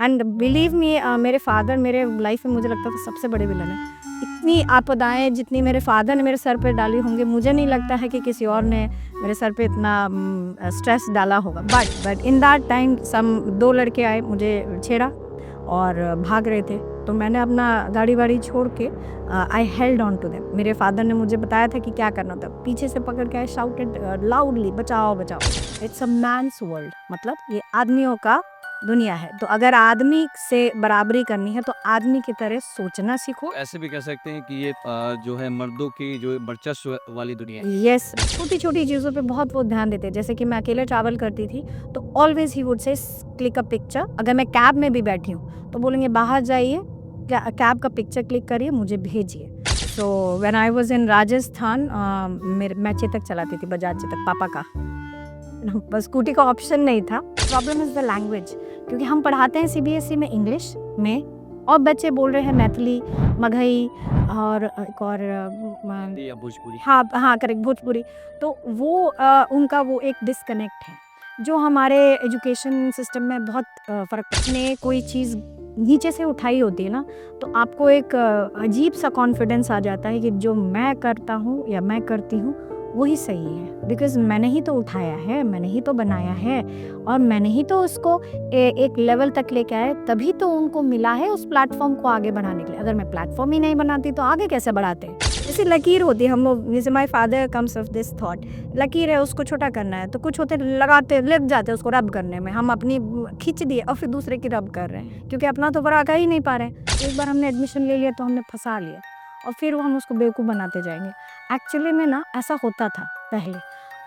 And believe me मेरे father मेरे life में मुझे लगता था सबसे बड़े विलन है। इतनी आपदाएँ जितनी मेरे फादर ने मेरे सर पे डाली होंगी, मुझे नहीं लगता है कि किसी और ने मेरे सर पे इतना स्ट्रेस डाला होगा। But in that time some 2 लड़के आए, मुझे छेड़ा और भाग रहे थे। तो मैंने अपना गाड़ी-वाड़ी छोड़ के I held on to them. मेरे फादर ने मुझे बताया था कि क्या करना था। पीछे से पकड़ के आई शाउटेड लाउडली, बचाओ, बचाओ। इट्स अ मैन्स वर्ल्ड, मतलब ये आदमियों का दुनिया है। तो अगर आदमी से बराबरी करनी है तो आदमी की तरह सोचना सीखो। ऐसे भी कह सकते हैं कि ये जो है मर्दों की जो वर्चस्व वाली दुनिया है। यस, छोटी-छोटी चीज़ों पे बहुत वो ध्यान देते हैं। जैसे कि मैं अकेले ट्रैवल करती थी, तो always he would say click a picture. अगर मैं कैब में भी बैठी हूँ, तो बोलेंगे बाहर जाइए, कैब का पिक्चर क्लिक करिए, मुझे भेजिए। So when I was in Rajasthan मैं चेतक चलाती थी, बजाज चेतक, पापा का। बस स्कूटी का ऑप्शन नहीं था। प्रॉब्लम इज़ द लैंग्वेज, क्योंकि हम पढ़ाते हैं सीबीएसई में इंग्लिश में और बच्चे बोल रहे हैं मैथिली, मगही और एक और या भोजपुरी। हाँ, हाँ, करेक्ट, भोजपुरी। तो वो उनका वो एक डिस्कनेक्ट है, जो हमारे एजुकेशन सिस्टम में बहुत फ़र्क ने कोई चीज़ नीचे से उठाई होती है ना, तो आपको एक अजीब-सा कॉन्फिडेंस आ जाता है कि जो मैं करता हूँ या मैं करती हूँ, वही सही है। बिकॉज़ मैंने ही तो उठाया है, मैंने ही तो बनाया है और मैंने ही तो उसको एक लेवल तक लेके आया, तभी तो उनको मिला है उस प्लेटफ़ॉर्म को आगे बढ़ाने के लिए। अगर मैं प्लेटफ़ॉर्म ही नहीं बनाती, तो आगे कैसे बढ़ाते? जैसे लकीर होती है, हम लोग जैसे my father comes of this thought, लकीर है उसको छोटा करना है, तो कुछ होते लगाते लग जाते हैं उसको रब करने में। हम अपनी खींच दिए और फिर दूसरे की रब कर रहे हैं, क्योंकि अपना तो बड़ा कर ही नहीं पा रहे हैं। एक बार हमने एडमिशन ले लिया तो हमने फंसा लिया और फिर वो हम उसको बेवकूफ़ बनाते जाएंगे। एक्चुअली में ना ऐसा होता था पहले।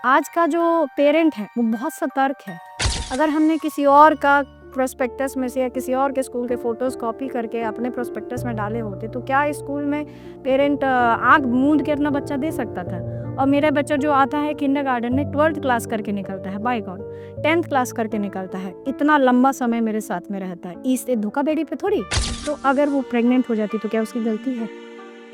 आज का जो पेरेंट है वो बहुत सतर्क है। अगर हमने किसी और का प्रोस्पेक्टस में से या किसी और के स्कूल के फ़ोटोज़ कॉपी करके अपने प्रोस्पेक्टस में डाले होते, तो क्या स्कूल में पेरेंट आँख मूंद के अपना बच्चा दे सकता था? और मेरा बच्चा जो आता है किंडरगार्टन में 12th क्लास करके निकलता है, बाय गॉड, 10th क्लास करके निकलता है। इतना लंबा समय मेरे साथ में रहता है। इससे धोखाधड़ी पे थोड़ी। तो अगर वो प्रेग्नेंट हो जाती तो क्या उसकी गलती है?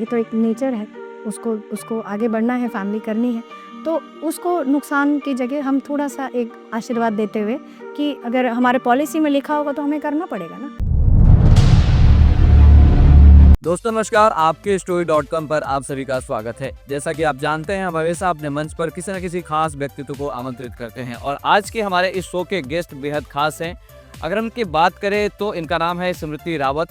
ये तो एक नेचर है। उसको उसको आगे बढ़ना है, फैमिली करनी है। तो उसको नुकसान की जगह हम थोड़ा-सा एक आशीर्वाद देते हुए कि अगर हमारे पॉलिसी में लिखा होगा तो हमें करना पड़ेगा ना। दोस्तों नमस्कार, आपके story.com पर आप सभी का स्वागत है। जैसा कि आप जानते हैं, हम हमेशा अपने मंच पर किसी न किसी खास व्यक्तित्व को आमंत्रित करते हैं और आज के हमारे इस शो के गेस्ट बेहद खास हैं। अगर हम इनकी बात करें तो इनका नाम है स्मृति रावत।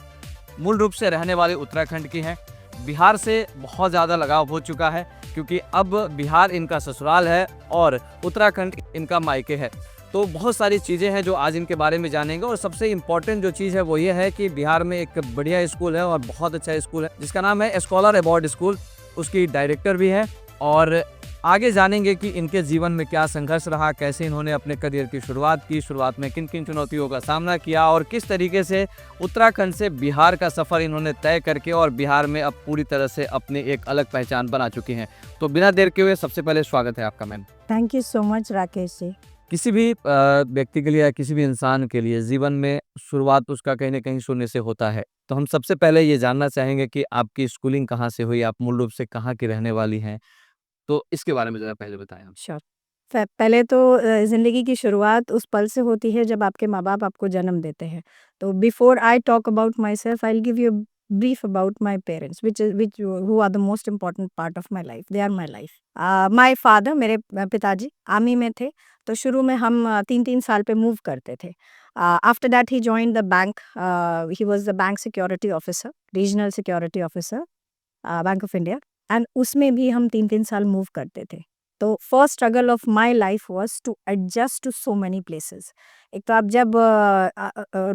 मूल रूप से रहने वाले उत्तराखंड की हैं। बिहार से बहुत ज़्यादा लगाव हो चुका है क्योंकि अब बिहार इनका ससुराल है और उत्तराखंड इनका मायके है। तो बहुत सारी चीज़ें हैं जो आज इनके बारे में जानेंगे और सबसे इम्पोर्टेंट जो चीज़ है वो ये है कि बिहार में एक बढ़िया स्कूल है और बहुत अच्छा स्कूल है जिसका नाम है स्कॉलर अवार्ड स्कूल। उसकी डायरेक्टर भी है और आगे जानेंगे कि इनके जीवन में क्या संघर्ष रहा, कैसे इन्होंने अपने करियर की शुरुआत की, शुरुआत में किन किन चुनौतियों का सामना किया और किस तरीके से उत्तराखंड से बिहार का सफ़र इन्होंने तय करके और बिहार में अब पूरी तरह से अपनी एक अलग पहचान बना चुकी हैं। तो बिना देर के हुए सबसे पहले स्वागत है आपका ma'am. Thank you so much Rakesh ji. किसी भी व्यक्ति के लिए या किसी भी इंसान के लिए जीवन में शुरुआत उसका कहीं न कहीं शून्य से होता है। तो हम सबसे पहले ये जानना चाहेंगे कि आपकी स्कूलिंग कहाँ से हुई? आप मूल रूप से कहाँ की रहने वाली हैं? तो इसके बारे में ज़रा पहले बताएँ आप। श्योर। पहले तो ज़िंदगी की शुरुआत उस पल से होती है जब आपके माँ-बाप आपको जन्म देते हैं। तो before I talk about my self, I will give you a brief about my parents which who are the most important part of my life, they are my life. My father, मेरे पिताजी army में थे, तो शुरू में हम 3-3 साल पे मूव करते थे। After that he joined the bank, he was the bank security officer, regional security officer, Bank of India, and उसमें भी हम 3-3 साल मूव करते थे। तो first struggle of my life was to adjust to so many places. एक तो आप जब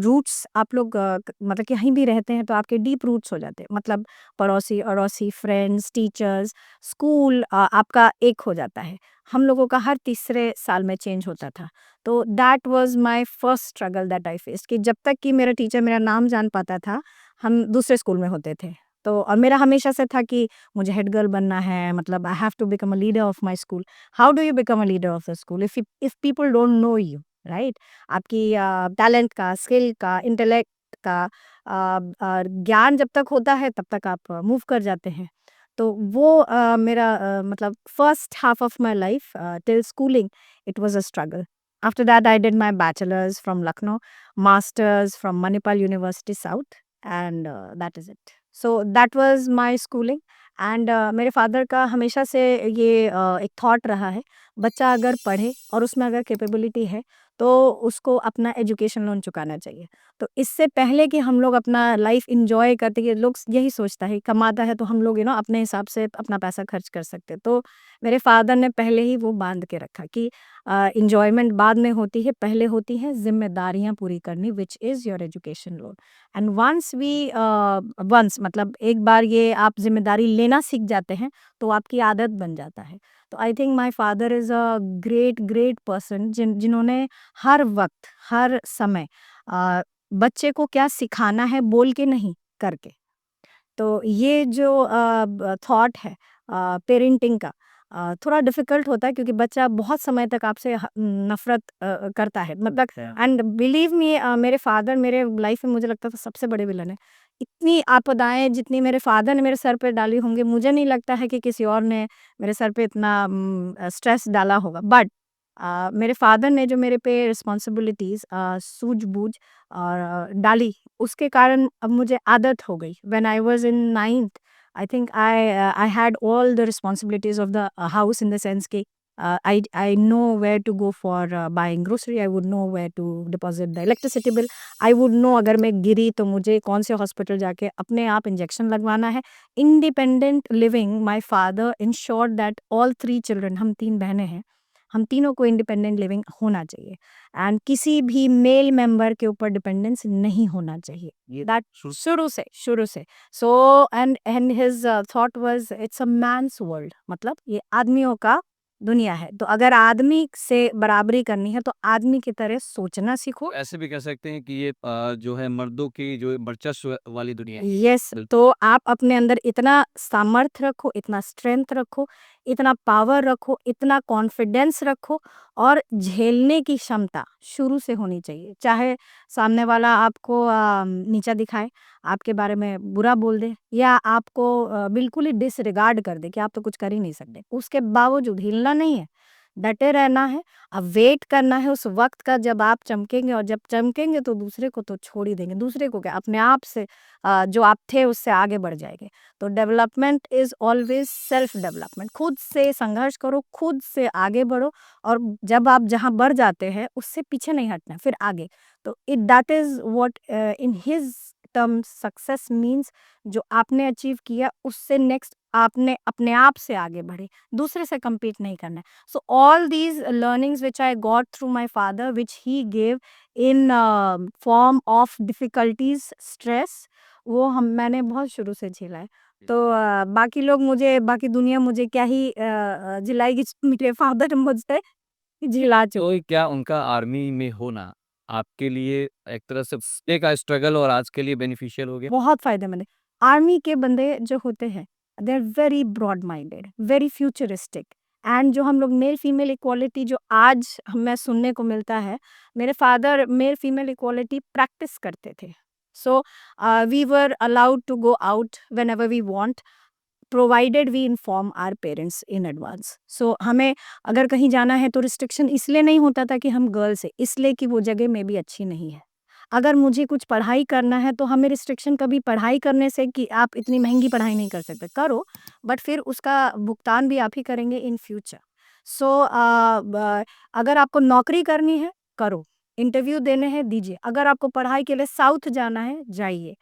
रूट्स आप लोग मतलब कहीं भी रहते हैं तो आपके डीप रूट्स हो जाते हैं। मतलब पड़ोसी-अड़ोसी, फ्रेंड्स, टीचर्स, स्कूल आपका एक हो जाता है। हम लोगों का हर तीसरे साल में चेंज होता था। तो that was my first struggle that I faced, कि जब तक कि मेरा टीचर मेरा नाम जान पाता था, हम दूसरे स्कूल में होते थे। तो और मेरा हमेशा से था कि मुझे हेड गर्ल बनना है, मतलब I have to become a leader of my school. How do you become a leader of the school if people don't know you, right? आपकी टैलेंट का, स्किल का, इंटेलेक्ट का ज्ञान जब तक होता है तब तक आप मूव कर जाते हैं। तो वो मेरा मतलब first half of my life till schooling it was a struggle. After that, I did my bachelor's from Lucknow, master's from Manipal University South, and that is it. So that was my schooling. And मेरे father का हमेशा से ये एक thought रहा है, बच्चा अगर पढ़े और उसमें अगर कैपेबिलिटी है तो उसको अपना एजुकेशन लोन चुकाना चाहिए। तो इससे पहले कि हम लोग अपना लाइफ इंजॉय करते, ये लोग यही सोचता है कमाता है तो हम लोग अपने हिसाब से अपना पैसा खर्च कर सकते हैं। तो मेरे फादर ने पहले ही वो बांध के रखा कि इंजॉयमेंट बाद में होती है, पहले होती है जिम्मेदारियां पूरी करनी, which is your education loan. And once मतलब एक बार ये आप जिम्मेदारी लेना सीख जाते हैं तो आपकी आदत बन जाता है। तो I think my father is a great great person जिन्होंने हर वक्त हर समय अ, बच्चे को क्या सिखाना है बोल के नहीं, करके। तो ये जो थॉट है पेरेंटिंग का, थोड़ा डिफ़िकल्ट होता है क्योंकि बच्चा बहुत समय तक आपसे नफ़रत करता है, मतलब। अच्छा। एंड बिलीव मी, मेरे फादर मेरे लाइफ में मुझे लगता था सबसे बड़े विलन है। इतनी आपदाएँ जितनी मेरे फादर ने मेरे सर पे डाली होंगी, मुझे नहीं लगता है कि किसी और ने मेरे सर पे इतना स्ट्रेस डाला होगा। बट मेरे फादर ने जो मेरे पे रिस्पॉन्सिबिलिटीज़ सूझ-बूझ और डाली, उसके कारण अब मुझे आदत हो गई। When I was in 9th, I think I had all the responsibilities of the house, in the sense कि I know where to go for buying grocery, I would know where to deposit the electricity bill, I would know अगर मैं गिरी तो मुझे कौन से hospital जाके अपने आप इंजेक्शन लगवाना है। Independent living, my father ensured that all 3 children, हम 3 बहनें हैं, हम तीनों को इंडिपेंडेंट लिविंग होना चाहिए एंड किसी भी मेल मेंबर के ऊपर डिपेंडेंस नहीं होना चाहिए। ये दैट शुरू शुरू से। So and his thought was it's a man's world, मतलब ये आदमियों का दुनिया है। तो अगर आदमी से बराबरी करनी है तो आदमी की तरह सोचना सीखो। ऐसे भी कह सकते हैं कि ये जो है मर्दों की जो वर्चस्व वाली दुनिया है। यस, बिल्कुल। तो आप अपने अंदर इतना सामर्थ्य रखो, इतना स्ट्रेंथ रखो, इतना पावर रखो, इतना कॉन्फिडेंस रखो और झेलने की क्षमता शुरू से होनी चाहिए। चाहे सामने वाला आपको नीचा दिखाए, आपके बारे में बुरा बोल दे या आपको बिल्कुल ही डिसरिगार्ड कर दे कि आप तो कुछ कर ही नहीं सकते। उसके बावजूद हिलना नहीं है, डटे रहना है। अब वेट करना है उस वक़्त का जब आप चमकेंगे, और जब चमकेंगे तो दूसरे को तो छोड़ ही देंगे। दूसरे को क्या, अपने आप से जो आप थे उससे आगे बढ़ जाएँगे। तो development is always self development. खुद से संघर्ष करो, खुद से आगे बढ़ो और जब आप जहाँ बढ़ जाते हैं उससे पीछे नहीं हटना, फिर आगे। तो it that is what in his terms success means, जो आपने अचीव किया उससे नेक्स्ट आपने अपने आप से आगे बढ़े, दूसरे से कम्पीट नहीं करना है। So all these learnings which I got through my father, which he gave in form of difficulties, stress, वो हम मैंने बहुत शुरू से झेला है। तो बाकी लोग मुझे, बाकी दुनिया मुझे क्या ही झिलाएगी, मेरे फादर मुझसे झिला तो चुके। ये क्या उनका आर्मी में होना आपके लिए एक तरह से पहले का स्ट्रगल और आज के लिए बेनिफिशियल हो गया? बहुत फ़ायदेमंद है। आर्मी के बंदे जो होते हैं, they are very broad minded, very futuristic, and जो हम लोग मेल फीमेल इक्वालिटी जो आज हमें सुनने को मिलता है, मेरे father male female equality practice करते थे। So we were allowed to go out whenever we want, provided we inform our parents in advance. So हमें अगर कहीं जाना है तो रिस्ट्रिक्शन इसलिए नहीं होता था कि हम गर्ल्स हैं, इसलिए कि वो जगह में भी अच्छी नहीं है। अगर मुझे कुछ पढ़ाई करना है तो हमें रिस्ट्रिक्शन कभी पढ़ाई करने से कि आप इतनी महँगी पढ़ाई नहीं कर सकते, करो, बट फिर उसका भुगतान भी आप ही करेंगे इन फ्यूचर। सो अगर आपको नौकरी करनी है, करो, इंटरव्यू देने हैं, दीजिए। अगर आपको पढ़ाई के लिए साउथ जाना है, जाइए।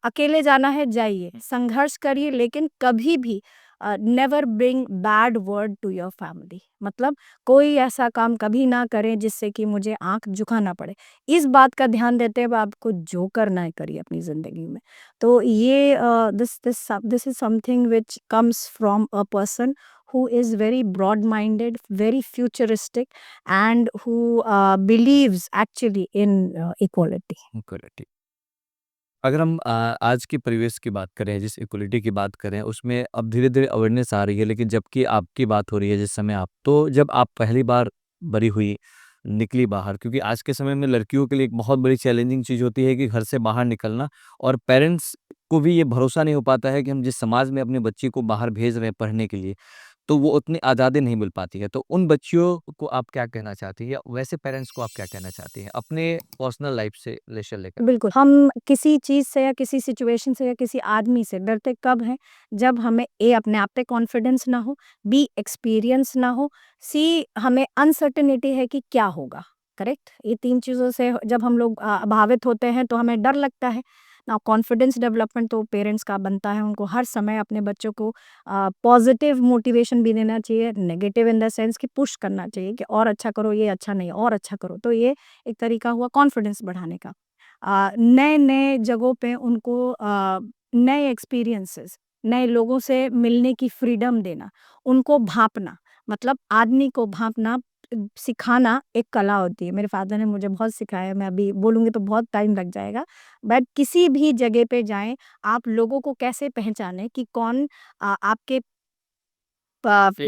अकेले जाना है, जाइए, संघर्ष करिए, लेकिन कभी भी never bring bad word to your family, मतलब कोई ऐसा काम कभी ना करें जिससे कि मुझे आँख झुकाना पड़े। इस बात का ध्यान देते हुए आपको जो करना है करिए अपनी ज़िंदगी में। तो ये this is something which comes from a person who is very broad minded, very futuristic, and who believes actually in equality. Equality. अगर हम आज के परिवेश की बात करें, जिस इक्वलिटी की बात करें, उसमें अब धीरे-धीरे अवेयरनेस आ रही है, लेकिन जबकि आपकी बात हो रही है जिस समय आप तो जब आप पहली बार बड़ी हुई, निकली बाहर क्योंकि आज के समय में लड़कियों के लिए एक बहुत बड़ी चैलेंजिंग चीज़ होती है कि घर से बाहर निकलना और पेरेंट्स को भी ये भरोसा नहीं हो पाता है कि हम जिस समाज में अपने बच्चे को बाहर भेज रहे हैं पढ़ने के लिए, तो वो उतनी आज़ादी नहीं मिल पाती है। तो उन बच्चियों को आप क्या कहना चाहती हैं या वैसे पेरेंट्स को आप क्या कहना चाहती हैं अपने पर्सनल लाइफ से रिलेशन लेकर? बिल्कुल, हम किसी चीज़ से या किसी सिचुएशन से या किसी आदमी से डरते कब हैं? जब हमें ए अपने आप पे कॉन्फिडेंस ना हो, बी एक्सपीरियंस ना हो, सी हमें अनसर्टेनिटी है कि क्या होगा, करेक्ट? ये 3 चीज़ों से जब हम लोग अभावित होते हैं तो हमें डर लगता है। नाउ कॉन्फिडेंस डेवलपमेंट तो पेरेंट्स का बनता है, उनको हर समय अपने बच्चों को पॉजिटिव मोटिवेशन भी देना चाहिए, नेगेटिव इन द सेंस कि पुश करना चाहिए कि और अच्छा करो, ये अच्छा नहीं, और अच्छा करो। तो ये एक तरीका हुआ कॉन्फिडेंस बढ़ाने का। नए-नए जगहों पे उनको नए एक्सपीरियंसेस, नए लोगों से मिलने की फ्रीडम देना, उनको भाँपना, मतलब आदमी को भाँपना सिखाना एक कला होती है। मेरे फ़ादर ने मुझे बहुत सिखाया, मैं अभी बोलूँगी तो बहुत टाइम लग जाएगा। बट किसी भी जगह पे जाएँ, आप लोगों को कैसे पहचानें कि कौन आपके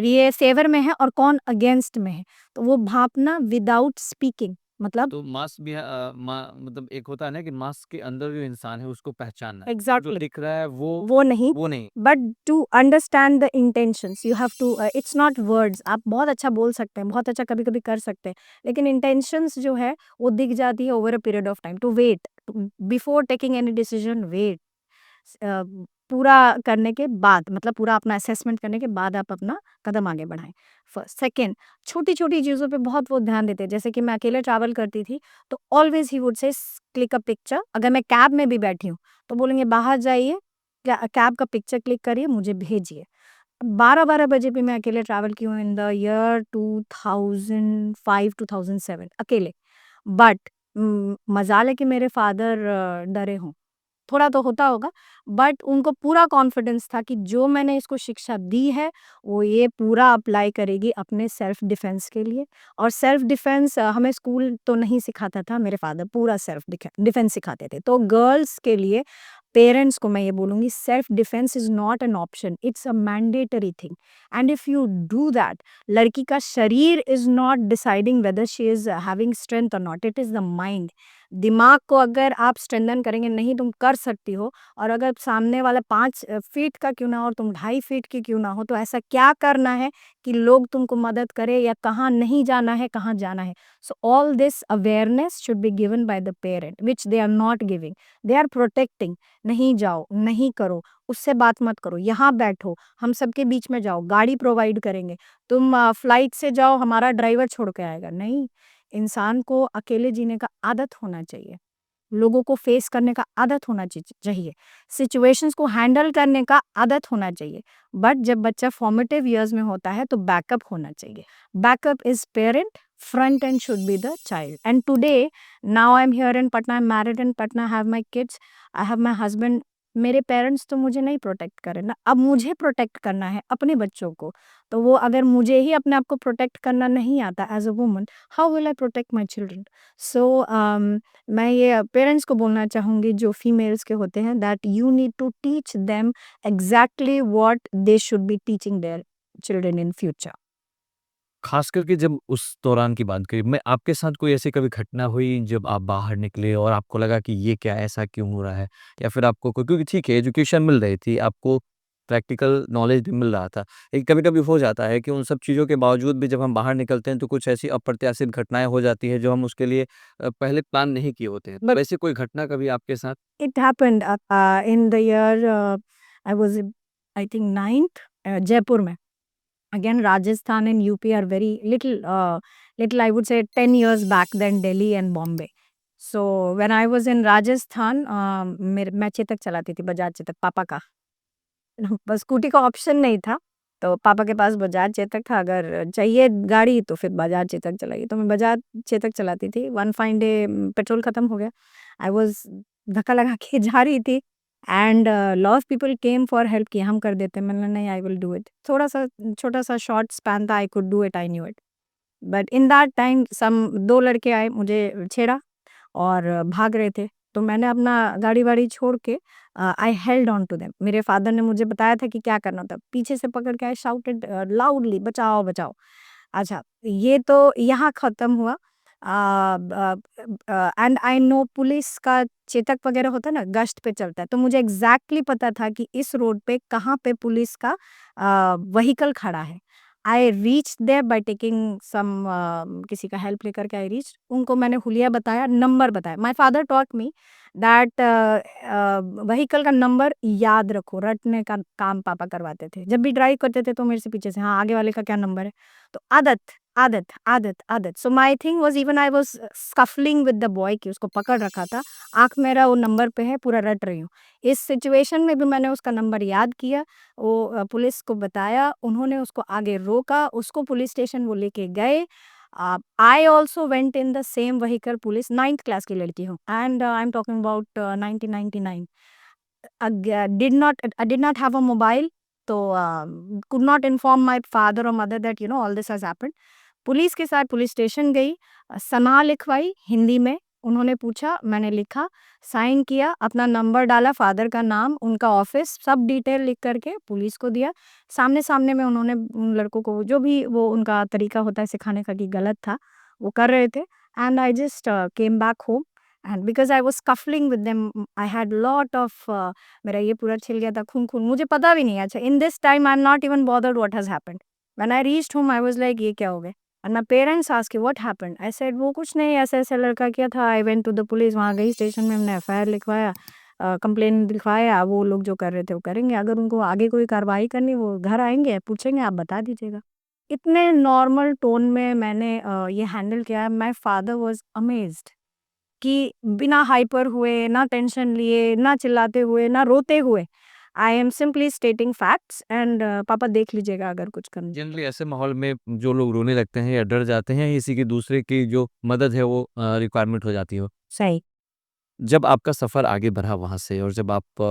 ये फ़ेवर में है और कौन अगेंस्ट में है। तो वो भाँपना विदाउट स्पीकिंग, मतलब तो मास्क भी मतलब एक होता है ना कि मास्क के अंदर जो इंसान है उसको पहचानना है। जो एग्ज़ैक्टली। दिख रहा है वो नहीं, वो नहीं। But to understand the intentions you have to it's not words. आप बहुत अच्छा बोल सकते हैं, बहुत अच्छा कभी-कभी कर सकते हैं, लेकिन इंटेंशंस जो है वो दिख जाती है over a period of time. To wait before taking any decision, wait a, पूरा करने के बाद, मतलब पूरा अपना असेसमेंट करने के बाद आप अपना कदम आगे बढ़ाएँ। फर्स्ट, सेकंड, छोटी-छोटी चीज़ों पे बहुत वो ध्यान देते हैं। जैसे कि मैं अकेले ट्रैवल करती थी, तो always he would say click a picture. अगर मैं कैब में भी बैठी हूँ, तो बोलेंगे बाहर जाइए, कैब का पिक्चर क्लिक करिए, मुझे भेजिए। 12-12 बजे भी मैं अकेले ट्रैवल की हूँ इन द ईयर 2005-2007 अकेले। बट मजाल है कि मेरे फादर डरे हों। थोड़ा तो होता होगा, बट उनको पूरा कॉन्फिडेंस था कि जो मैंने इसको शिक्षा दी है, वो ये पूरा अप्लाई करेगी अपने सेल्फ डिफेंस के लिए। और सेल्फ डिफेंस हमें स्कूल तो नहीं सिखाता था, मेरे फादर पूरा सेल्फ डिफेंस सिखाते थे। तो गर्ल्स के लिए पेरेंट्स को मैं ये बोलूँगी, self defence is not an option, it's a mandatory thing. And if you do that, लड़की का शरीर is not deciding whether she is having strength और not, it is the mind. दिमाग को अगर आप स्ट्रेंथन करेंगे, नहीं तुम कर सकती हो, और अगर सामने वाला 5 फीट का क्यों ना हो और तुम 2.5 फीट की क्यों ना हो, तो ऐसा क्या करना है कि लोग तुमको मदद करें, या कहाँ नहीं जाना है, कहाँ जाना है। So all this awareness should be given by the parent, which they are not giving. They are protecting, नहीं जाओ, नहीं करो, उससे बात मत करो, यहाँ बैठो, हम सबके बीच में जाओ, गाड़ी प्रोवाइड करेंगे, तुम फ्लाइट से जाओ, हमारा ड्राइवर छोड़ के आएगा। नहीं, इंसान को अकेले जीने का आदत होना चाहिए। लोगों को फेस करने का आदत होना चाहिए। सिचुएशंस को हैंडल करने का आदत होना चाहिए। बट जब बच्चा फॉर्मेटिव ईयर्स में होता है तो बैकअप होना चाहिए। Backup is parent, front end should be the child. And today now I am here in Patna, I am married in Patna, I have my kids, I have my husband. मेरे parents तो मुझे नहीं प्रोटेक्ट करे ना, अब मुझे प्रोटेक्ट करना है अपने बच्चों को। तो वो अगर मुझे ही अपने आप को प्रोटेक्ट करना नहीं आता as a woman, how will I protect my children? So मैं ये पेरेंट्स को बोलना चाहूँगी जो फीमेल्स के होते हैं, that you need to teach them exactly what they should be teaching their children in future. खास करके जब उस दौरान की बात करें, मैं आपके साथ कोई ऐसी कभी घटना हुई जब आप बाहर निकले और आपको लगा कि ये क्या ऐसा क्यों हो रहा है? या फिर आपको कोई क्योंकि ठीक है एजुकेशन मिल रही थी, आपको प्रैक्टिकल नॉलेज भी मिल रहा था। लेकिन कभी-कभी हो जाता है कि उन सब चीज़ों के बावजूद भी जब हम बाहर निकलते हैं तो कुछ ऐसी अप्रत्याशित घटनाएँ हो जाती हैं जो हम उसके लिए पहले प्लान नहीं किए होते हैं। बट वैसे कोई घटना कभी आपके साथ? It happened in the year I was I think 9th Jaipur में। Again, Rajasthan and UP are very little, I would say 10 years back than Delhi and Bombay. So when I was in Rajasthan, मैं चेतक चलाती थी, बजाज चेतक, पापा का। बस scooty का option नहीं था, तो पापा के पास बजाज चेतक था, अगर चाहिए गाड़ी तो फिर बजाज चेतक चलाइए, तो मैं बजाज चेतक चलाती थी। वन फाइन डे पेट्रोल खत्म हो गया, आई वाज़ धक्का लगा के जा रही थी, and lot of people came for help कि हम कर देते हैं। मैंने नहीं, आई विल डू इट। थोड़ा-सा छोटा-सा शॉर्ट स्पैन था, I could do it, I knew it. But in that time some 2 लड़के आए, मुझे छेड़ा और भाग रहे थे। तो मैंने अपना गाड़ी-वाड़ी छोड़ के I held on to them. मेरे फादर ने मुझे बताया था कि क्या करना था। पीछे से पकड़ के आई शाउटेड लाउडली, बचाओ, बचाओ। अच्छा, ये तो यहाँ खत्म हुआ। एंड आई नो पुलिस का चेतक वगैरह होता है ना, गश्त पे चलता है, तो मुझे एग्जैक्टली पता था कि इस रोड पे कहाँ पे पुलिस का व्हीकल खड़ा है। I reach there by taking some, किसी का हेल्प लेकर के आई रीच, उनको मैंने हुलिया बताया, नंबर बताया। My father taught me that vehicle का नंबर याद रखो, रटने का काम पापा करवाते थे। जब भी ड्राइव करते थे तो मेरे से पीछे से, हाँ आगे वाले का क्या नंबर है, तो आदत आदत आदत आदत। So my thing was, even I was scuffling with the boy कि उसको पकड़ रखा था, आंख मेरा वो नंबर पे है, पूरा रट रही हूँ। इस सिचुएशन में भी मैंने उसका नंबर याद किया, वो पुलिस को बताया, उन्होंने उसको आगे रोका, उसको पुलिस स्टेशन वो लेके गए। I also went in the same vehicle, police, 9th class की लड़की हूँ, and I am talking about 1999। I did not have a mobile, so could not inform my father or mother that all this has happened. Police के साथ police station गई, सना लिखवाई हिंदी में, उन्होंने पूछा, मैंने लिखा, साइन किया, अपना नंबर डाला, फादर का नाम, उनका ऑफिस, सब डिटेल लिख करके पुलिस को दिया। सामने सामने में उन्होंने उन लड़कों को जो भी वो उनका तरीका होता है सिखाने का कि गलत था, वो कर रहे थे। And I just came back home, and because I was scuffling with them, I had lot of, मेरा ये पूरा छिल गया था, खून खून, मुझे पता भी नहीं। अच्छा, in this time I am not even bothered what has happened. When I reached home I was like, ये क्या हो गया? And my parents asked what happened, I said वो कुछ नहीं, ऐसे-ऐसे लड़का किया था। I went to the police, वहाँ गई स्टेशन में, हमने एफआईआर लिखवाया, कंप्लेन लिखवाया, वो लोग जो कर रहे थे वो करेंगे, अगर उनको आगे कोई कार्रवाई करनी वो घर आएँगे, पूछेंगे, आप बता दीजिएगा। इतने नॉर्मल टोन में मैंने ये हैंडल किया। माय फादर वाज अमेज्ड कि बिना हाइपर हुए, ना टेंशन लिए, ना चिल्लाते हुए, ना रोते हुए, I am simply स्टेटिंग facts, and पापा देख लीजिएगा अगर कुछ करना। जनरली ऐसे माहौल में जो लोग रोने लगते हैं या डर जाते हैं, इसी की दूसरे की जो मदद है वो रिक्वायरमेंट हो जाती हो। सही। जब आपका सफ़र आगे बढ़ा वहाँ से और जब आप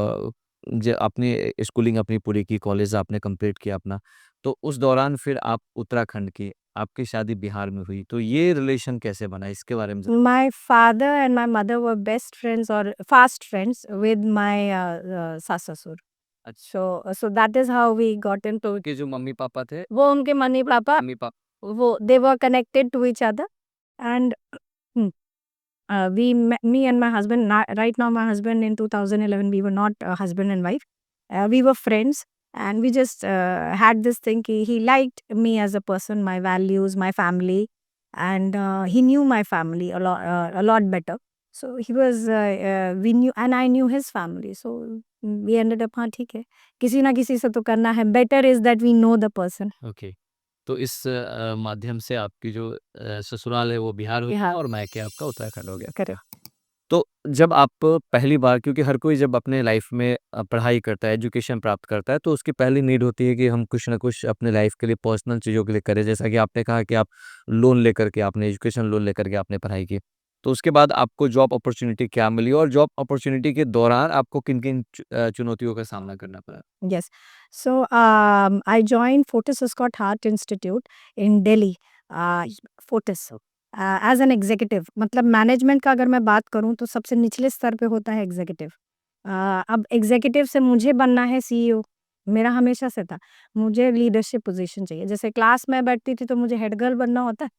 आपने स्कूलिंग अपनी पूरी की, कॉलेज आपने कंप्लीट किया अपना, तो उस दौरान फिर आप उत्तराखंड की, आपकी शादी बिहार में हुई, तो ये रिलेशन कैसे बना? इसके बारे में My father and my mother were best friends or fast friends with my सास ससुर। अच्छा, So that is how we got into। के जो मम्मी-पापा थे, वो उनके मम्मी पापा, मम्मी-पापा वो they were connected to each other, and me and my husband, right now my husband, in 2011 we were not husband and wife, we were friends, and we just had this thing he liked me as a person, my values, my family, and he knew my family a lot better, so he was we knew, and I knew his family, so we ended up, हाँ ठीक है, किसी ना किसी से तो करना है, better is that we know the person। Okay. तो इस माध्यम से आपकी जो ससुराल है वो बिहार हो गया बिहार। और मायके आपका उत्तराखंड हो गया। करेक्ट। तो जब आप पहली बार, क्योंकि हर कोई जब अपने लाइफ में पढ़ाई करता है, एजुकेशन प्राप्त करता है, तो उसकी पहली नीड होती है कि हम कुछ ना कुछ अपने लाइफ के लिए, पर्सनल चीज़ों के लिए करें। जैसा कि आपने कहा कि आप लोन लेकर के, आपने एजुकेशन लोन लेकर के आपने पढ़ाई की। तो उसके बाद आपको जॉब अपॉर्च्युनिटी क्या मिली और जॉब अपॉर्च्युनिटी के दौरान आपको किन-किन चुनौतियों का सामना करना पड़ा? Yes. So I joined Fortis Escort Heart Institute in Delhi, Fortis, as an executive। मतलब मैनेजमेंट का अगर मैं बात करूँ तो सबसे निचले स्तर पे होता है एग्जीक्यूटिव। अब एग्जीक्यूटिव से मुझे बनना है सीईओ, मेरा हमेशा से था। मुझे लीडरशिप पोजीशन चाहिए। जैसे क्लास में बैठती थी तो मुझे हेड गर्ल बनना होता है,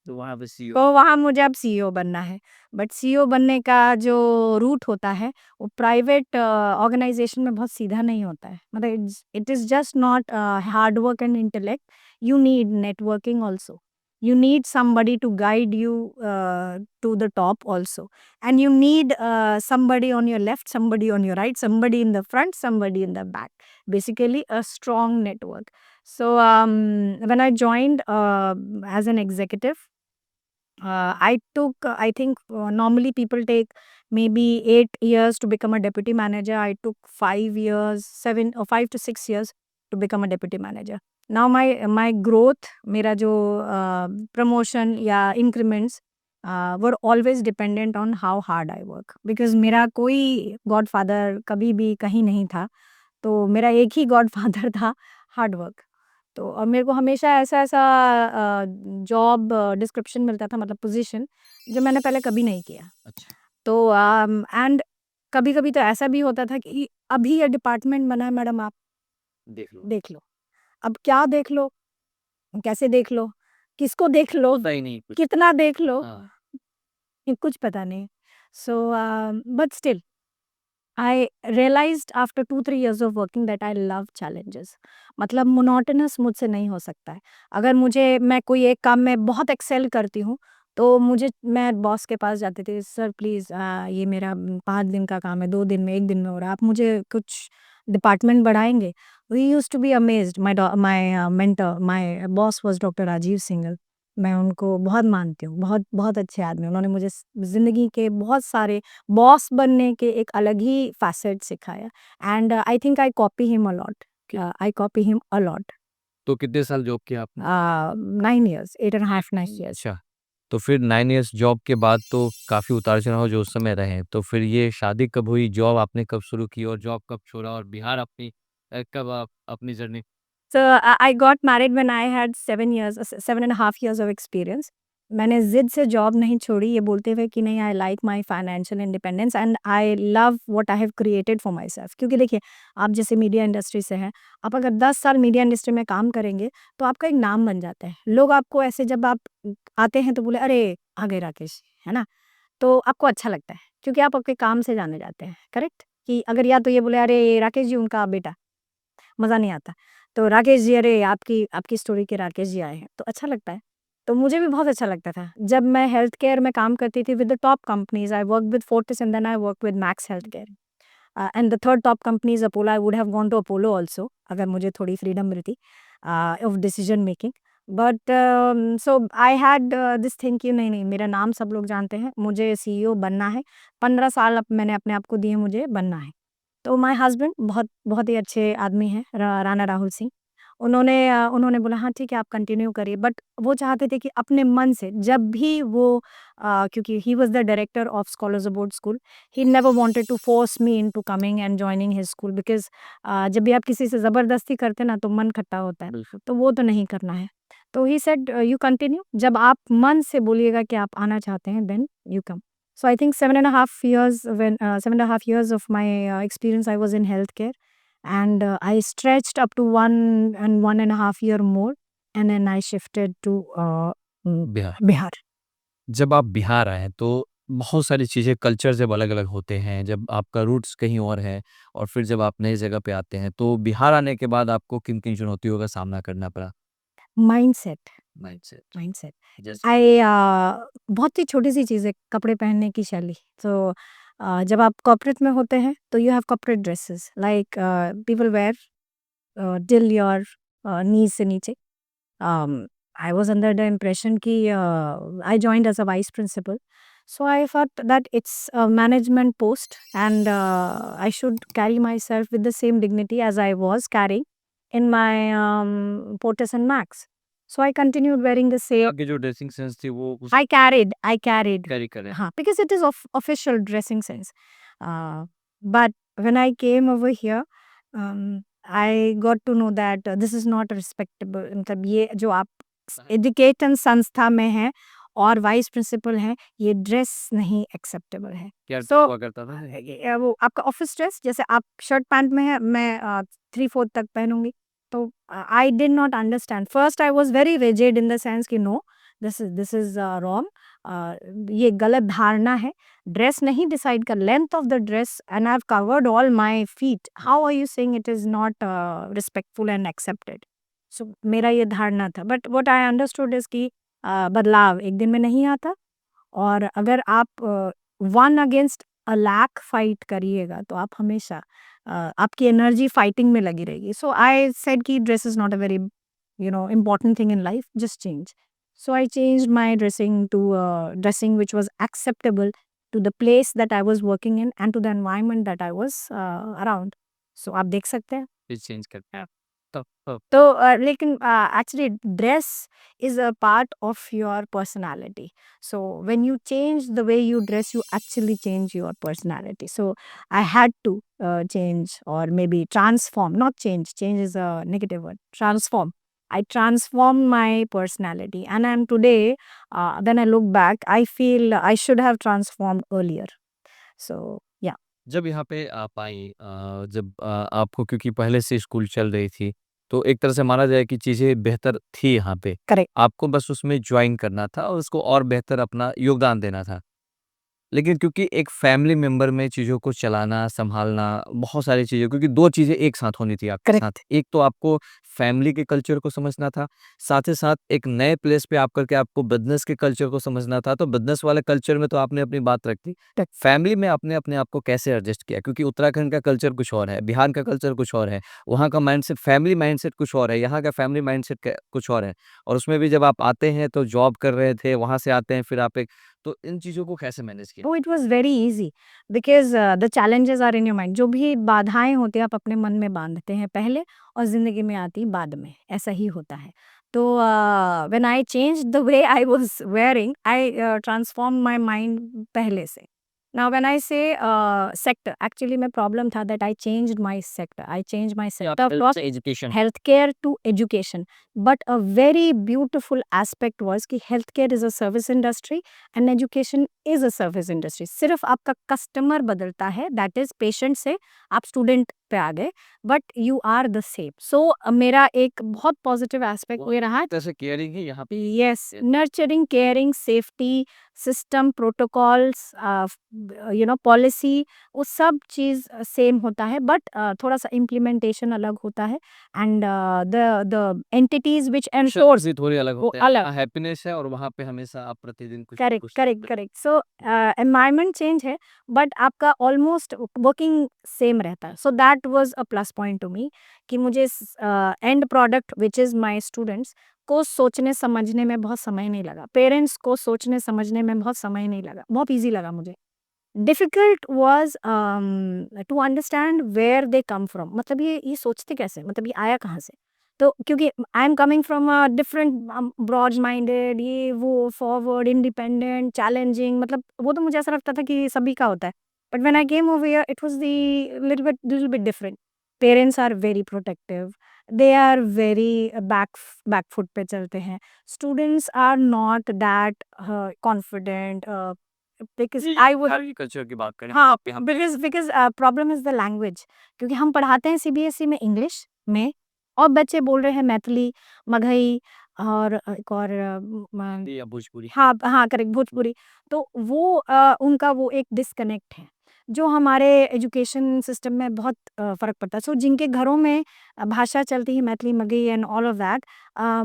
तो वहाँ पे सीईओ तो वहाँ मुझे अब सीईओ बनना है। बट सीईओ बनने का जो रूट होता है, वो प्राइवेट ऑर्गेनाइज़ेशन में बहुत सीधा नहीं होता है। मतलब it is just not hard work and intellect, you need networking also. You need somebody to guide you to the top also. And you need somebody on your left, somebody on your right, somebody in the front, somebody in the back. Basically, a strong network. So, when I joined as an executive, I took, I think normally people take maybe 8 years to become a deputy manager. I took 5 years, 5 to 6 years to become a deputy manager. Now my growth, मेरा जो promotion या increments were always dependent on how hard I work. Because मेरा कोई godfather कभी भी कहीं नहीं था, तो मेरा एक ही गॉडफादर था, हार्ड वर्क। तो और मेरे को हमेशा ऐसा-ऐसा जॉब डिस्क्रिप्शन मिलता था, मतलब पोज़ीशन, जो मैंने पहले कभी नहीं किया। अच्छा, तो एंड कभी-कभी तो ऐसा भी होता था कि अभी ये डिपार्टमेंट बना है मैडम, आप देख लो। देख लो। अब क्या देख लो? कैसे देख लो? किसको देख लो, सही नहीं कुछ। कितना देख लो, हाँ। कुछ पता नहीं। So but still I realized after 2-3 years of working that I love challenges. मतलब मोनोटोनस मुझसे नहीं हो सकता है। अगर मैं कोई एक काम में बहुत एक्सेल करती हूँ, तो मैं बॉस के पास जाती थी, सर प्लीज़ ये मेरा 5 दिन का काम है, 2 दिन में, 1 दिन में हो रहा है, आप मुझे कुछ डिपार्टमेंट बढ़ाएँगे? We used to be amazed, my mentor, my boss was doctor Rajiv Singhal. मैं उनको बहुत मानती हूँ, बहुत बहुत अच्छे आदमी हैं। उन्होंने मुझे ज़िंदगी के बहुत सारे बॉस बनने के एक अलग ही फ़ैसेट सिखाया and I think I copy him a lot. I copy him a lot. तो कितने साल जॉब किया आपने? 9 इयर्स, 8 एंड हाल्फ 9 इयर्स। अच्छा। तो फिर 9 इयर्स जॉब के बाद तो काफ़ी उतार-चढ़ाव जो उस समय रहे। तो फिर ये शादी कब हुई, जॉब आपने कब शुरू की और जॉब कब छोड़ा और बिहार कब आप अपनी journey So I got married when I had 7 years, 7.5 years of experience. मैंने ज़िद से जॉब नहीं छोड़ी ये बोलते हुए कि नहीं I like my financial independence and I love what I have created for my self. क्योंकि देखिए, आप जैसे मीडिया इंडस्ट्री से हैं, आप अगर 10 साल मीडिया इंडस्ट्री में काम करेंगे, तो आपका एक नाम बन जाता है। लोग आपको ऐसे जब आप आते हैं तो बोले, "अरे! आ गए राकेश।" है ना? तो आपको अच्छा लगता है, क्योंकि आप आपके काम से जाने जाते हैं, करेक्ट? कि अगर या तो ये बोले, "अरे! राकेश जी उनका बेटा।" मज़ा नहीं आता। तो राकेश जी, अरे आपकी आपकी स्टोरी के राकेश जी आए हैं, तो अच्छा लगता है। तो मुझे भी बहुत अच्छा लगता था। जब मैं हेल्थ केयर में काम करती थी with the top companies, I worked with Fortis and then I worked with Max healthcare. And the third top company is Apollo, I would have gone to Apollo also अगर मुझे थोड़ी freedom मिलती of decision making. But so I had this thing कि नहीं, नहीं मेरा नाम सब लोग जानते हैं, मुझे सीईओ बनना है। 15 साल अब मैंने अपने आप को दिए, मुझे बनना है। तो माय हस्बैंड बहुत बहुत ही अच्छे आदमी हैं, राणा राहुल सिंह। उन्होंने बोला हाँ ठीक है, आप कंटिन्यू करिए, बट वो चाहते थे कि अपने मन से जब भी वो क्योंकि he was the director of scholars about school, he never wanted to force me into coming and joining his school because जब भी आप किसी से ज़बरदस्ती करते हैं ना, तो मन खट्टा होता है, बिल्कुल। तो वो तो नहीं करना है। तो ही सेड यू कंटिन्यू, जब आप मन से बोलिएगा कि आप आना चाहते हैं, then you come. So I think 7.5 years, 7.5 years of my experience I was in healthcare, and I stretched up to 1.5 year more, and then I shifted to mm, Bihar. Bihar. जब आप बिहार आए तो बहुत सारी चीज़ें कल्चर जब अलग-अलग होते हैं, जब आपका रूट्स कहीं और है और फिर जब आप नई जगह पे आते हैं, तो बिहार आने के बाद आपको किन-किन चुनौतियों का सामना करना पड़ा? Mindset, mindset mindset. जैसे I बहुत ही छोटी सी चीज़ है, कपड़े पहनने की शैली। तो जब आप कॉर्पोरेट में होते हैं तो you have corporate dresses like people wear till your knees से नीचे। um, I was under the impression कि I joined as a vice principal. So I thought that it's a management post and I should carry myself with the same dignity as I was carrying in my Portis and Max. So I continued wearing the same. आपकी जो dressing sense थी वो उस I carried. Carry करें। हाँ, because it is of official dressing sense. But when I came over here, I got to know that this is not respectable. मतलब ये जो आप एजुकेशन संस्था में हैं और वाइस प्रिंसिपल हैं, ये ड्रेस नहीं एक्सेप्टेबल है। क्या सो हुआ करता था? वो आपका ऑफिस ड्रेस, जैसे आप शर्ट पैंट में है, मैं 3/4 तक पहनूंगी। तो I did not understand. First I was very rigid in the sense कि नो, दिस इज रॉन्ग, ये गलत धारणा है। ड्रेस नहीं डिसाइड कर, length of the dress, and I have covered all my feet, how are you saying it is not respectful and accepted? So मेरा ये धारणा था, but what I understood is कि बदलाव एक दिन में नहीं आता, और अगर आप 1 अगेंस्ट अ लाख फाइट करिएगा तो आप हमेशा आपकी एनर्जी फाइटिंग में लगी रहेगी। सो आई सेड कि dress is not a very important thing in life, just change. So I changed my dressing to dressing which was acceptable to the place that I was working in and to the environment that I was around. So आप देख सकते हैं। चीज़ change करते हैं आप। तो तो लेकिन actually dress is a part of your personality. So when you change the way you dress, you actually change your personality. So I had to change, or maybe transform, not change, change is a negative word, transform. I transformed my personality, and I'm today, then I look back, I feel I should have transformed earlier. So yeah. जब यहाँ पे आप आई जब आपको क्योंकि पहले से school चल रही थी, तो एक तरह से माना जाए कि चीज़ें बेहतर थी यहाँ पे। करेक्ट। आपको बस उसमें जॉइन करना था और उसको और बेहतर अपना योगदान देना था। लेकिन क्योंकि एक फैमिली मेंबर में चीज़ों को चलाना, सँभालना, बहुत सारी चीज़ें क्योंकि 2 चीज़ें एक साथ होनी थी आपके साथ। करेक्ट। एक तो आपको फैमिली के कल्चर को समझना था, साथ ही साथ एक नए प्लेस पे आप करके आपको बिज़नेस के कल्चर को समझना था। तो बिज़नेस वाले कल्चर में तो आपने अपनी बात रख दी। करेक्ट। फैमिली में आपने अपने आप को कैसे एडजस्ट किया? क्योंकि उत्तराखंड का कल्चर कुछ और है, बिहार का कल्चर कुछ और है, वहाँ का माइंडसेट फैमिली माइंडसेट कुछ और है, यहाँ का फैमिली माइंडसेट क कुछ और है। और उसमें भी जब आप आते हैं तो जॉब कर रहे थे, वहाँ से आते हैं फिर आप एक तो इन चीज़ों को कैसे मैनेज किया? Oh, it was very easy because the challenges are in your mind. जो भी बाधाएँ होती हैं आप अपने मन में बाँधते हैं पहले और ज़िंदगी में आती बाद में, ऐसा ही होता है। तो when I changed the way I was wearing, I transformed my mind पहले से। Now when I say sector, actually my problem था that I changed my sector. I changed my sector from education healthcare to education. But a very beautiful aspect was कि healthcare is a service industry and education is a service industry. सिर्फ आपका customer बदलता है, that is patient से आप student पे आ गए, but you are the same. So मेरा एक बहुत पॉजिटिव एस्पेक्ट ये रहा। जैसे केयरिंग ही यहाँ पे yes, nurturing, caring, safety, system, protocols, policy, वो सब चीज़ सेम होता है, बट थोड़ा सा इम्प्लीमेंटेशन अलग होता है and the entities which ensures भी थोड़ी अलग वो होते हैं। अलग। यहाँ हैप्पीनेस है और वहाँ पे हमेशा आप प्रतिदिन कुछ करेक्ट, कुछ correct, correct. So environment change है, बट आपका ऑलमोस्ट वर्किंग सेम रहता है। So that was a plus point to me कि मुझे end product which is my students को सोचने समझने में बहुत समय नहीं लगा। पेरेंट्स को सोचने समझने में बहुत समय नहीं लगा, बहुत ईज़ी लगा मुझे। Difficult was to understand where they come from, मतलब ये सोचते कैसे? मतलब ये आया कहाँ से? तो क्योंकि I am coming from a different broad minded, ये वो, फॉरवर्ड, इंडिपेंडेंट, चैलेंजिंग, मतलब वो तो मुझे ऐसा लगता था कि सभी का होता है। But when I came over here it was the little bit different. Parents are very protective, they are very back foot पे चलते हैं। Students are not that confident, because I would culture की बात करें हाँ, आप यहाँ पे because problem is the language, क्योंकि हम पढ़ाते हैं सीबीएसई में इंग्लिश में और बच्चे बोल रहे हैं मैथिली, मगही और एक और हिंदी या भोजपुरी हाँ, हाँ, करेक्ट, भोजपुरी। तो वो उनका वो एक डिस्कनेक्ट है, जो हमारे एजुकेशन सिस्टम में बहुत फ़र्क पड़ता है। सो जिनके घरों में भाषा चलती है Maithili, Magahi and all of that,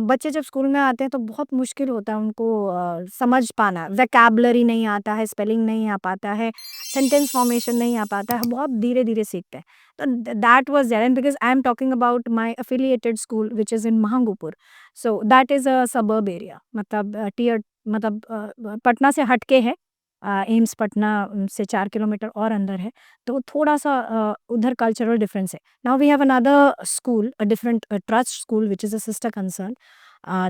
बच्चे जब स्कूल में आते हैं तो बहुत मुश्किल होता है उनको समझ पाना। वोकैब्युलरी नहीं आता है, स्पेलिंग नहीं आ पाता है, सेंटेंस फॉर्मेशन नहीं आ पाता है, बहुत धीरे-धीरे सीखते हैं। तो that was there, and because I am talking about my affiliated school which is in Mahangupur. So that is a suburb area, मतलब टियर, मतलब पटना से हट के है। एम्स पटना से 4 किलोमीटर और अंदर है, तो थोड़ा-सा उधर कल्चरल डिफरेंस है। Now we have another school, a different trust school which is a sister concern,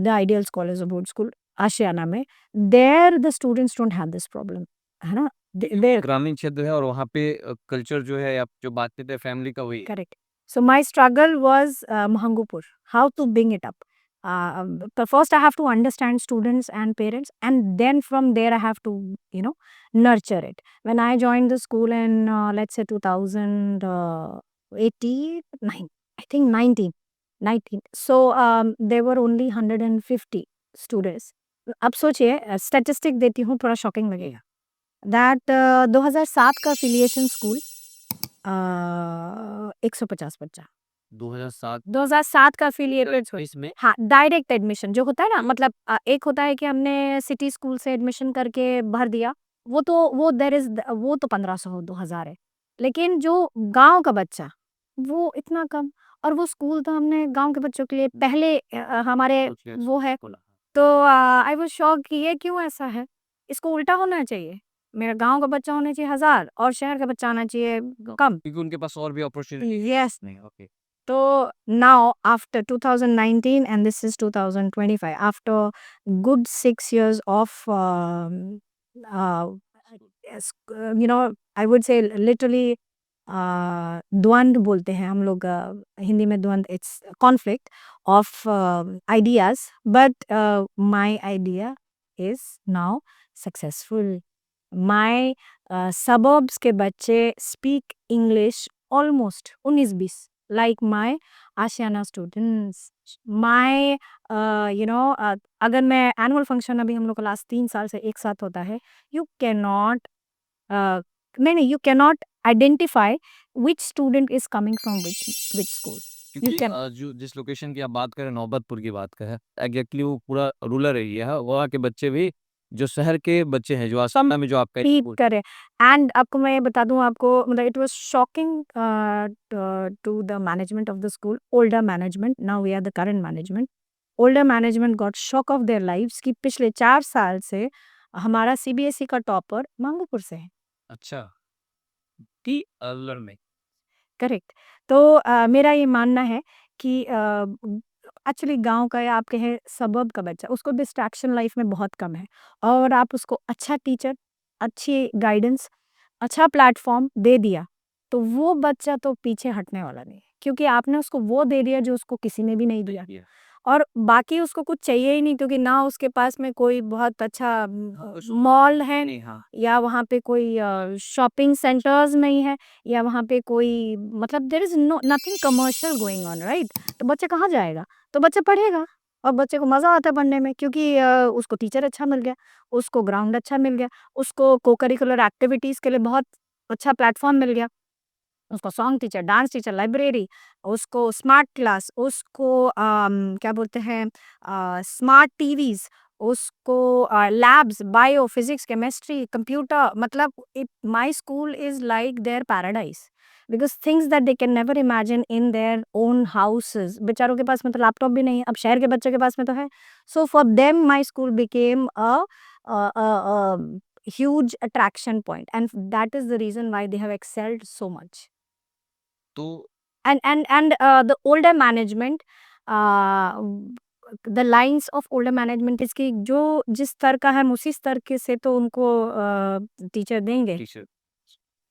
the ideal scholars about school Ashiana में। There the students don't have this problem, है ना? दे ग्रामीण क्षेत्र है और वहाँ पे कल्चर जो है आप जो बात करते हैं फैमिली का वही है। Correct. So my struggle was Mahangupur, how to bring it up. But first I have to understand students and parents, and then from there I have to, nurture it. When I joined the school in, let's say 2089, I think 19. So there were only 150 students. अब सोचिए, statistic देती हूँ, थोड़ा shocking लगेगा। That 2007 का affiliation school, 150 बच्चा। 2007 2007 का affiliated school. इसमें हाँ, डायरेक्ट एडमिशन जो होता है ना, मतलब एक होता है कि हमने सिटी स्कूल से एडमिशन करके भर दिया, वो देयर इज़ वो तो 1500 2000 है। लेकिन जो गाँव का बच्चा, वो इतना कम, और वो स्कूल तो हमने गाँव के बच्चों के लिए पहले हमारे वो है। बोला तो आई वाज़ शॉक्ड कि ये क्यों ऐसा है? इसको उल्टा होना चाहिए। मेरा गाँव का बच्चा होना चाहिए 1000 और शहर का बच्चा आना चाहिए कम। क्योंकि उनके पास और भी अपॉर्चुनिटी यस। नहीं okay So now after 2019 and this is 2025, after good 6 years of uh, I would say literally द्वंद्व बोलते हैं हम लोग, हिंदी में द्वंद्व, it's conflict of ideas, but my idea is now successful. My suburbs के बच्चे speak English almost 19-20, like my Ashiana students. My अगर मैं एनुअल फंक्शन अभी हम लोग का लास्ट 3 साल से एक साथ होता है, you cannot नहीं, you cannot identify which student is coming from which school. You क्योंकि can जो जिस लोकेशन की आप बात करें, नौबतपुर की बात करें, एग्जैक्टली वो पूरा रूरल एरिया है, वहाँ के बच्चे भी जो शहर के बच्चे हैं, जो आसाम में जो आपका compete स्कूल करें। एंड आपको मैं बता दूं, आपको मतलब it was shocking to the management of the school, older management, now we are the current management. Older management got shock of their lives कि पिछले 4 साल से हमारा सीबीएसई का टॉपर मंगूपुर से है। अच्छा की अलर में करेक्ट। तो मेरा ये मानना है कि एक्चुअली गाँव का या आप कहें सबर्ब का बच्चा, उसको डिस्ट्रैक्शन लाइफ में बहुत कम है, और आप उसको अच्छा टीचर, अच्छी गाइडेंस, अच्छा प्लेटफ़ॉर्म दे दिया, तो वो बच्चा तो पीछे हटने वाला नहीं है, क्योंकि आपने उसको वो दे दिया जो उसको किसी ने भी नहीं दिया। दिया। और बाकी उसको कुछ चाहिए ही नहीं, क्योंकि ना उसके पास में कोई बहुत अच्छा हाँ, मॉल है, नहीं, हाँ। या वहाँ पे कोई शॉपिंग सेंटर्स नहीं है, या वहाँ पे कोई मतलब there is nothing commercial going on, right? तो बच्चा कहाँ जाएगा? तो बच्चा पढ़ेगा, और बच्चे को मज़ा आता है पढ़ने में, क्योंकि उसको टीचर अच्छा मिल गया, उसको ग्राउंड अच्छा मिल गया, उसको को-करिकुलर एक्टिविटीज़ के लिए बहुत अच्छा प्लेटफ़ॉर्म मिल गया। उसको song teacher, dance teacher, library, उसको स्मार्ट क्लास, उसको क्या बोलते हैं स्मार्ट टीवीज़, उसको labs, bio, physics, chemistry, computer, मतलब my school is like their paradise, because things that they can never imagine in their own houses. बेचारों के पास मतलब लैपटॉप भी नहीं है, अब शहर के बच्चों के पास में तो है। So for them my school became huge attraction point, and that is the reason why they have excelled so much. तो And the older management, uh, the lines of older management is कि जो जिस स्तर का है हम उसी स्तर के से तो उनको टीचर देंगे, टीचर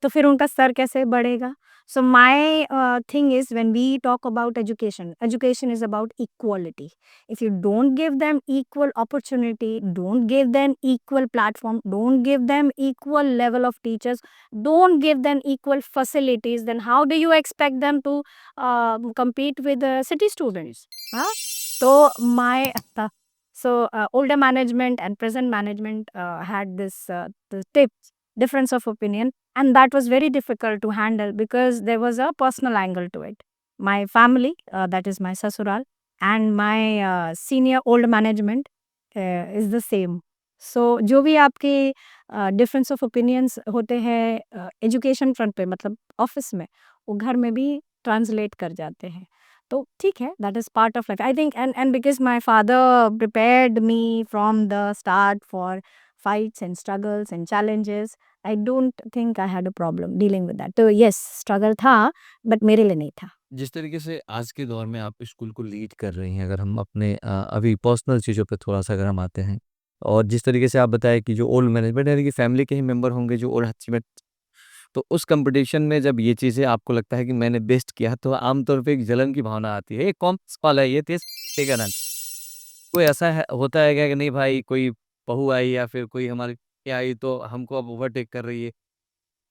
तो फिर उनका स्तर कैसे बढ़ेगा? So my thing is when we talk about education, education is about equality. If you don't give them equal opportunity, don't give them equal platform, don't give them equal level of teachers, don't give them equal facilities, then how do you expect them to compete with the city students? Huh? So older management and present management had this difference of opinion, and that was very difficult to handle because there was a personal angle to it. My family, that is my sasural, and my senior old management is the same. So जो भी आपके difference of opinions होते हैं education front पे, मतलब office में, वो घर में भी ट्रांसलेट कर जाते हैं। तो ठीक है, that is part of life I think, and because my father prepared me from the start for fights and struggles and challenges, I don't think I had a problem dealing with that. तो yes, struggle था, but मेरे लिए नहीं था। जिस तरीके से आज के दौर में आप स्कूल को लीड कर रही हैं, अगर हम अपने अभी पर्सनल चीज़ों पे थोड़ा-सा अगर हम आते हैं, और जिस तरीके से आप बताया कि जो ओल्ड मैनेजमेंट यानी कि फैमिली के ही मेंबर होंगे जो ओल्ड अचीवमेंट, तो उस कॉम्पिटिशन में जब ये चीज़ें आपको लगता है कि मैंने बेस्ट किया, तो आमतौर पे एक जलन की भावना आती है, ये कौन-सा सवाल है, ये तेज़ टेका रन। कोई ऐसा है होता है क्या कि नहीं भाई, कोई बहू आई या फिर कोई हमारी क्या आई तो हमको अब ओवरटेक कर रही है?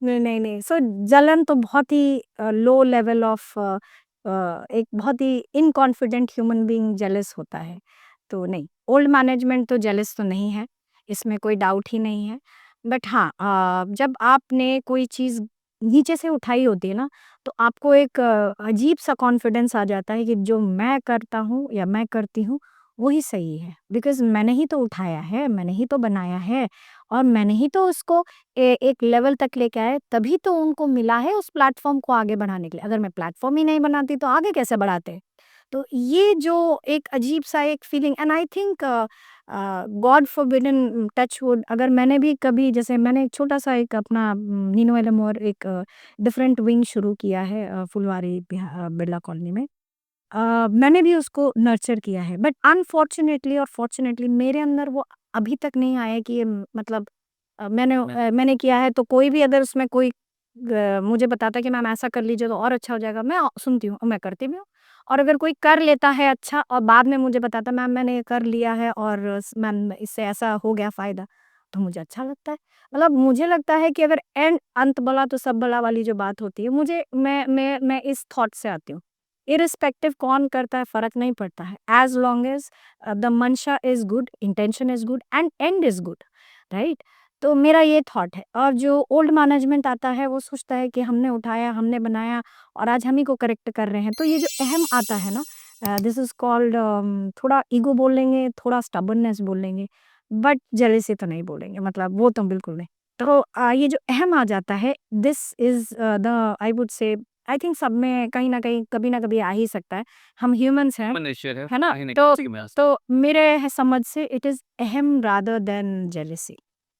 नहीं, नहीं, नहीं। सो जलन तो बहुत ही लो लेवल ऑफ एक बहुत ही इनकॉन्फिडेंट ह्यूमन बीइंग जेलस होता है। तो नहीं, ओल्ड मैनेजमेंट तो जेलस तो नहीं है, इसमें कोई डाउट ही नहीं है। बट हाँ, जब आपने कोई चीज़ नीचे से उठाई होती है ना, तो आपको एक अजीब-सा कॉन्फिडेंस आ जाता है कि जो मैं करता हूँ या मैं करती हूँ, वही सही है। बिकॉज़ मैंने ही तो उठाया है, मैंने ही तो बनाया है, और मैंने ही तो उसको एक लेवल तक लेके आए, तभी तो उनको मिला है उस प्लेटफ़ॉर्म को आगे बढ़ाने के लिए। अगर मैं प्लेटफ़ॉर्म ही नहीं बनाती तो आगे कैसे बढ़ाते? तो ये जो एक अजीब-सा एक feeling, and I think God forbidden, touch wood, अगर मैंने भी कभी, जैसे मैंने एक छोटा-सा एक अपना नीनो एलमोर एक डिफरेंट विंग शुरू किया है फुलवारी बिरला कॉलोनी में। मैंने भी उसको नर्चर किया है, बट अनफॉर्च्युनेटली और फॉर्च्युनेटली मेरे अंदर वो अभी तक नहीं आया कि ये मतलब मैंने किया है, तो कोई भी अगर उसमें कोई मुझे बताता है कि मैम ऐसा कर लीजिए तो और अच्छा हो जाएगा, मैं सुनती हूँ और मैं करती भी हूँ। और अगर कोई कर लेता है अच्छा और बाद में मुझे बताता है मैम मैंने ये कर लिया है और मैम इससे ऐसा हो गया फ़ायदा, तो मुझे अच्छा लगता है। मतलब मुझे लगता है कि अगर एंड अंत भला तो सब भला वाली जो बात होती है, मुझे मैं इस थॉट से आती हूँ। इरिस्पेक्टिव कौन करता है फ़र्क नहीं पड़ता है, एज़ लॉन्ग एज़ द मंशा is good, intention is good and and is good, right? तो मेरा ये थॉट है। और जो ओल्ड मैनेजमेंट आता है वो सोचता है कि हमने उठाया, हमने बनाया और आज हम ही को करेक्ट कर रहे हैं। तो ये जो अहम आता है ना, दिस इज़ कॉल्ड थोड़ा ईगो बोल लेंगे, थोड़ा स्टबर्ननेस बोल लेंगे, बट जेलसी तो नहीं बोलेंगे, मतलब वो तो बिल्कुल नहीं। तो ये जो अहम आ जाता है, this is the I would say, I think सब में कहीं न कहीं, कभी न कभी आ ही सकता है। हम ह्यूमन्स हैं, मनुष्य है ना? कहीं न तो किसी में आ तो मेरे है समझ से इट इज़ अहम रादर देन जेलसी।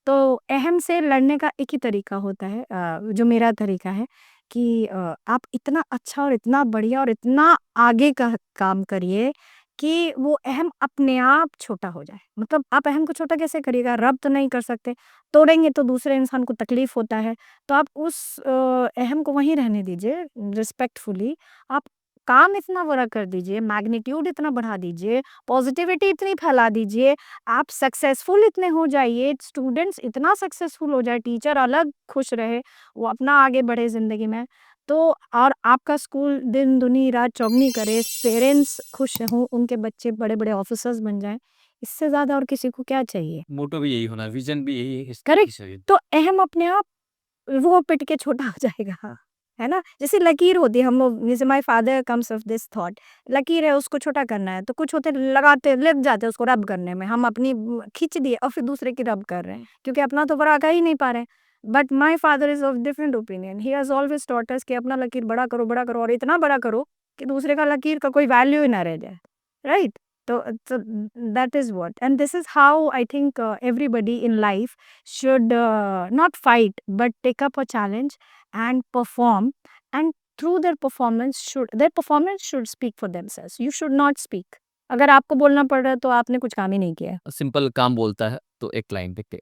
तो अहम से लड़ने का एक ही तरीका होता है, जो मेरा तरीका है कि आप इतना अच्छा और इतना बढ़िया और इतना आगे का काम करिए कि वो अहम अपने आप छोटा हो जाए। मतलब आप अहम को छोटा कैसे करिएगा? रब तो नहीं कर सकते, तोड़ेंगे तो दूसरे इंसान को तकलीफ़ होता है। तो आप उस अहम को वहीं रहने दीजिए रिस्पेक्टफुली। आप काम इतना बड़ा कर दीजिए, मैग्नीट्यूड इतना बढ़ा दीजिए, पॉज़िटिविटी इतनी फैला दीजिए, आप सक्सेसफुल इतने हो जाइए, स्टूडेंट्स इतना सक्सेसफुल हो जाए, टीचर अलग खुश रहे, वो अपना आगे बढ़े ज़िंदगी में। तो और आपका स्कूल दिन दुनी रात चौगनी करे, पेरेंट्स खुश हों, उनके बच्चे बड़े-बड़े ऑफ़िसर्स बन जाएँ, इससे ज़्यादा और किसी को क्या चाहिए? मोटो भी यही होना है, विज़न भी यही है करेक्ट? इस शरीर। तो अहम अपने आप वो पिट के छोटा हो जाएगा, है ना? जैसे लकीर होती है, हम लोग जैसे my father comes of this thought, लकीर है उसको छोटा करना है, तो कुछ होते लगाते लग जाते हैं उसको रब करने में, हम अपनी खींच दिए और फिर दूसरे की रब कर रहे हैं, क्योंकि अपना तो बड़ा कर ही नहीं पा रहे हैं। But my father is of different opinion, he has always taught us कि अपना लकीर बड़ा करो और इतना बड़ा करो कि दूसरे का लकीर का कोई वैल्यू ही ना रह जाए, राइट? तो that is what, and this is how I think everybody in life should not fight but take up a challenge and perform, and through their performance should speak for themselves, you should not speak। अगर आपको बोलना पड़ रहा है तो आपने कुछ काम ही नहीं किया है। सिंपल काम बोलता है तो एक लाइन पे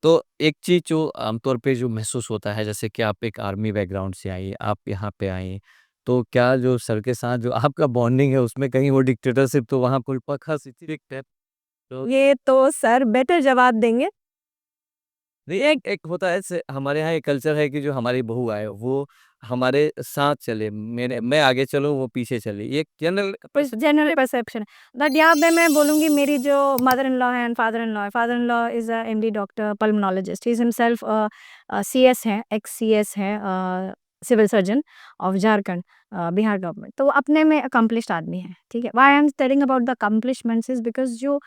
तो एक चीज़ जो आमतौर पे जो महसूस होता है जैसे कि आप एक आर्मी बैकग्राउंड से आई, आप यहाँ पे आई, तो क्या जो सर के साथ जो आपका बॉन्डिंग है उसमें कहीं वो डिक्टेटरशिप तो वहाँ कोई पक्का स्ट्रिक्ट है। तो ये तो सर बेटर जवाब देंगे। नहीं एक एक होता है जैसे हमारे यहाँ एक कल्चर है कि जो हमारी बहू आए वो हमारे साथ चले, मेरे मैं आगे चलूँ वो पीछे चले। ये जनरल जनरल परसेप्शन है, बट यहाँ पे मैं बोलूँगी मेरी जो मदर इन लॉ है and father in law is a MD doctor pulmonologist, he is himself CS हैं, एक्स सीएस हैं, civil surgeon of Jharkhand, Bihar government. तो वो अपने में अकम्प्लिश्ड आदमी है, ठीक है? Why I am telling about the accomplishments is because जो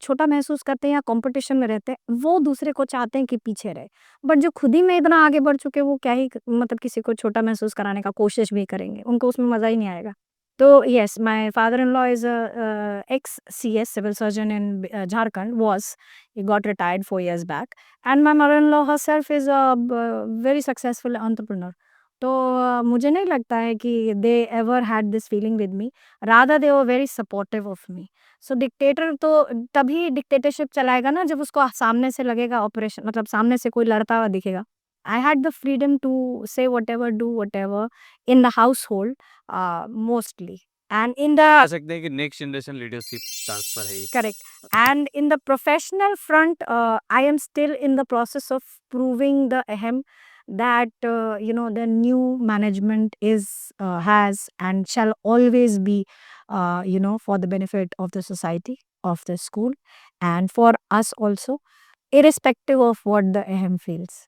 छोटा महसूस करते हैं या कॉम्पिटिशन में रहते हैं, वो दूसरे को चाहते हैं कि पीछे रहे। बट जो खुद ही में इतना आगे बढ़ चुके हैं, वो क्या ही मतलब किसी को छोटा महसूस कराने का कोशिश भी करेंगे, उनको उसमें मज़ा ही नहीं आएगा। So yes, my father-in-law is a ex-CS civil surgeon in Jharkhand. He got retired 4 years back, and my mother-in-law herself is a very successful entrepreneur. तो मुझे नहीं लगता है कि they ever had this feeling with me. Rather they were very supportive of me. So dictator तो तभी dictatorship चलाएगा ना जब उसको सामने से लगेगा ऑपरेशन, मतलब सामने से कोई लड़ता हुआ दिखेगा। I had the freedom to say whatever, do whatever in the household, mostly, and in the कह सकते हैं कि नेक्स्ट जनरेशन लीडरशिप ट्रांसफर है ये। correct, and in the professional front, I am still in the process of proving the ahem that the new management is has and shall always be for the benefit of the society, of the school, and for us also, irrespective of what the ahem feels।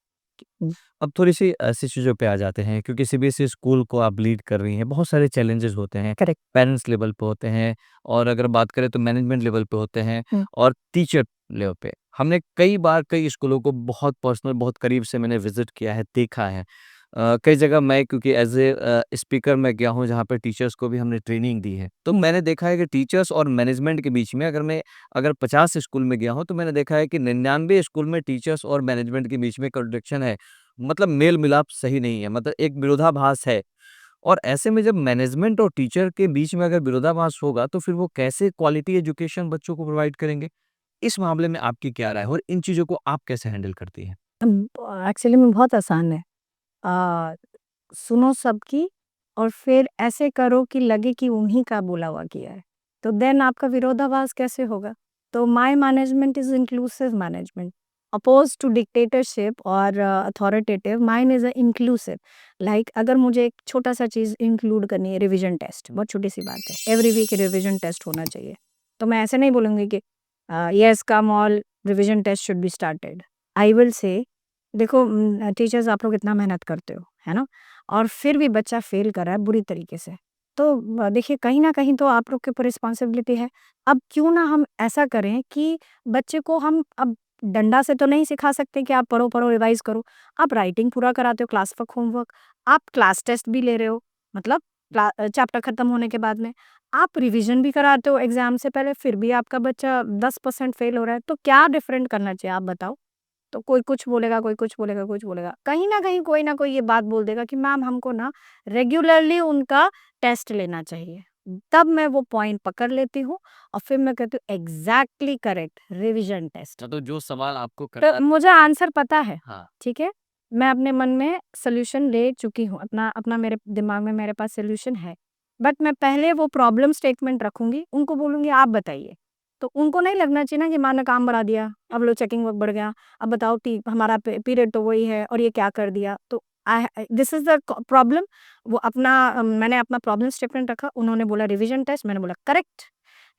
अब थोड़ी-सी ऐसी चीज़ों पे आ जाते हैं क्योंकि CBSE school को आप लीड कर रही हैं, बहुत सारे चैलेंजेस होते हैं, करेक्ट। पेरेंट्स लेवल पे होते हैं और अगर बात करें तो मैनेजमेंट लेवल पे होते हैं और टीचर लेवल पे। हमने कई बार कई स्कूलों को बहुत पर्सनल बहुत करीब से मैंने विज़िट किया है, देखा है। कई जगह मैं क्योंकि एज़ स्पीकर मैं गया हूँ जहाँ पे टीचर्स को भी हमने ट्रेनिंग दी है। तो मैंने देखा है कि टीचर्स और मैनेजमेंट के बीच में अगर 50 स्कूल में गया हूँ तो मैंने देखा है कि 99 स्कूल में टीचर्स और मैनेजमेंट के बीच में कॉन्ट्रडिक्शन है। मतलब मेल-मिलाप सही नहीं है, मतलब एक विरोधाभास है और ऐसे में जब मैनेजमेंट और टीचर के बीच में अगर विरोधाभास होगा, तो फिर वो कैसे क्वालिटी एजुकेशन बच्चों को प्रोवाइड करेंगे? इस मामले में आपकी क्या राय है और इन चीज़ों को आप कैसे हैंडल करती हैं? एक्चुअली में बहुत आसान है। अ, सुनो सबकी और फिर ऐसे करो कि लगे कि उन्हीं का बोला हुआ किया है। तो देन आपका विरोधाभास कैसे होगा? तो my management is inclusive management. Oppose to dictatorship और authoritative, mine is a inclusive. Like अगर मुझे एक छोटा सा चीज़ इंक्लूड करनी है, रिवीजन टेस्ट, बहुत छोटी सी बात है, एवरी वीक रिवीजन टेस्ट होना चाहिए, तो मैं ऐसे नहीं बोलूँगी कि yes come all revision test should be started. I will say देखो टीचर्स आप लोग इतना मेहनत करते हो, है ना, और फिर भी बच्चा फेल कर रहा है बुरी तरीके से, तो देखिए कहीं ना कहीं तो आप लोग के ऊपर रिस्पॉन्सिबिलिटी है। अब क्यों ना हम ऐसा करें कि बच्चे को हम अब डंडा से तो नहीं सिखा सकते कि आप पढ़ो पढ़ो रिवाइज करो, आप राइटिंग पूरा कराते हो, क्लास वर्क होमवर्क, आप क्लास टेस्ट भी ले रहे हो, मतलब चैप्टर खत्म होने के बाद में आप रिवीजन भी कराते हो एग्जाम से पहले, फिर भी आपका बच्चा 10% फेल हो रहा है, तो क्या डिफरेंट करना चाहिए आप बताओ। तो कोई कुछ बोलेगा, कोई कुछ बोलेगा, कुछ बोलेगा, कहीं ना कहीं कोई ना कोई ये बात बोल देगा कि मैम हमको ना रेगुलरली उनका टेस्ट लेना चाहिए, तब मैं वो पॉइंट पकड़ लेती हूँ और फिर मैं कहती हूँ एग्जैक्टली करेक्ट रिवीजन टेस्ट। तो जो सवाल आपको तो करना मुझे आंसर पता है, हाँ ठीक है, मैं अपने मन में सोल्यूशन ले चुकी हूँ, अपना अपना मेरे दिमाग में मेरे पास सोल्यूशन है, बट मैं पहले वो प्रॉब्लम स्टेटमेंट रखूंगी, उनको बोलूंगी आप बताइए, तो उनको नहीं लगना चाहिए ना कि माँ ने काम बढ़ा दिया, अब लो चेकिंग वर्क बढ़ गया, अब बताओ हमारा पीरियड तो वही है और ये क्या कर दिया, तो आई दिस इज द प्रॉब्लम। वो अपना मैंने अपना प्रॉब्लम स्टेटमेंट रखा, उन्होंने बोला रिवीजन टेस्ट, मैंने बोला करेक्ट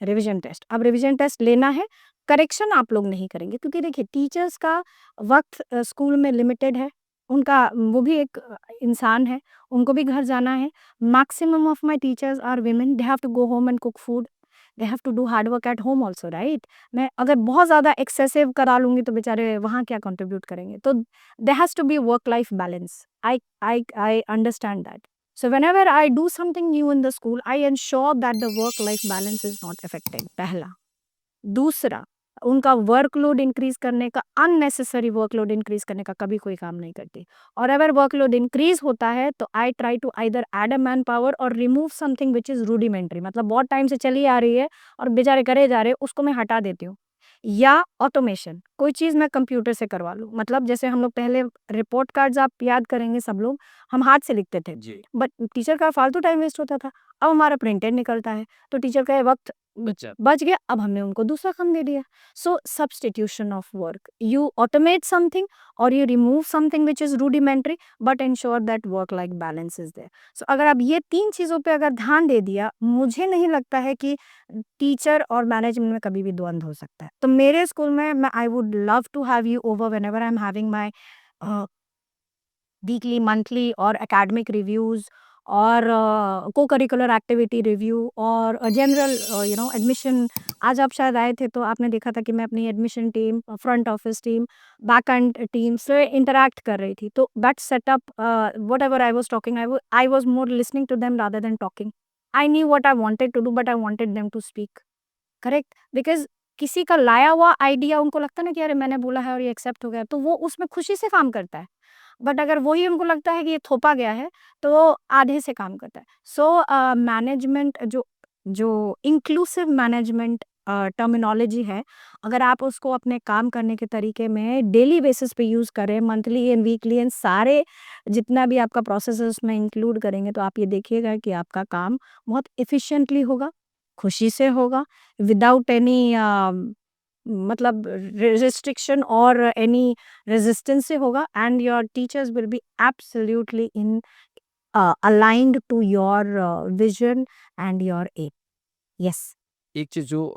रिवीजन टेस्ट, अब रिवीजन टेस्ट लेना है, करेक्शन आप लोग नहीं करेंगे, क्योंकि देखिए टीचर्स का वक्त स्कूल में लिमिटेड है, उनका वो भी एक इंसान है, उनको भी घर जाना है। Maximum of my teachers are women, they have to go home and cook food, they have to do hard work at home also, right. मैं अगर बहुत ज़्यादा एक्सेसिव करा लूँगी तो बेचारे वहाँ क्या कंट्रीब्यूट करेंगे, तो there has to be work life balance, I understand that. So whenever I do something new in the school, I ensure that the work life balance is not affected, पहला। दूसरा, उनका वर्कलोड इंक्रीज करने का, unnecessary workload increase करने का कभी कोई काम नहीं करती, और अगर वर्कलोड इंक्रीज होता है तो I try to either add a manpower और remove something which is rudimentary, मतलब बहुत टाइम से चली आ रही है और बेचारे करे जा रहे हैं, उसको मैं हटा देती हूँ, या ऑटोमेशन, कोई चीज़ मैं कंप्यूटर से करवा लूँ, मतलब जैसे हम लोग पहले रिपोर्ट कार्ड्स आप याद करेंगे सब लोग, हम हाथ से लिखते थे, जी बट टीचर का फालतू टाइम वेस्ट होता था, अब हमारा प्रिंटेड निकलता है, तो टीचर का ये वक्त बच्चा बच गया, अब हमने उनको दूसरा काम दे दिया। So substitution of work, you automate something और you remove something which is rudimentary, but ensure that work like balance is there. सो अगर आप ये 3 चीज़ों पे अगर ध्यान दे दिया, मुझे नहीं लगता है कि टीचर और मैनेजमेंट में कभी भी द्वंद्व हो सकता है। तो मेरे स्कूल में मैं I would love to have you over whenever I am having my weekly, monthly और एकेडमिक रिव्यूज़ और को करिकुलर एक्टिविटी रिव्यू और जनरल एडमिशन। आज आप शायद आए थे तो आपने देखा था कि मैं अपनी admission team, front office team, back end team से इंटरैक्ट कर रही थी, तो that setup, whatever I was talking, I was more listening to them rather than talking. I knew what I wanted to do but I wanted them to speak, correct, because किसी का लाया हुआ idea उनको लगता है ना कि अरे मैंने बोला है और ये एक्सेप्ट हो गया, तो वो उसमें खुशी से काम करता है। बट अगर वही उनको लगता है कि ये थोपा गया है, तो वो आधे से काम करता है। सो मैनेजमेंट जो जो इंक्लूसिव मैनेजमेंट टर्मिनोलॉजी है, अगर आप उसको अपने काम करने के तरीके में डेली बेसिस पे यूज़ करें, मंथली एंड वीकली एंड सारे जितना भी आपका प्रोसेस है उसमें इंक्लूड करेंगे, तो आप ये देखिएगा कि आपका काम बहुत एफिशिएंटली होगा, खुशी से होगा, विदाउट एनी मतलब रिस्ट्रिक्शन और एनी रेजिस्टेंस से होगा, and your teachers will be absolutely in aligned to your vision and your aim. Yes. एक चीज़ जो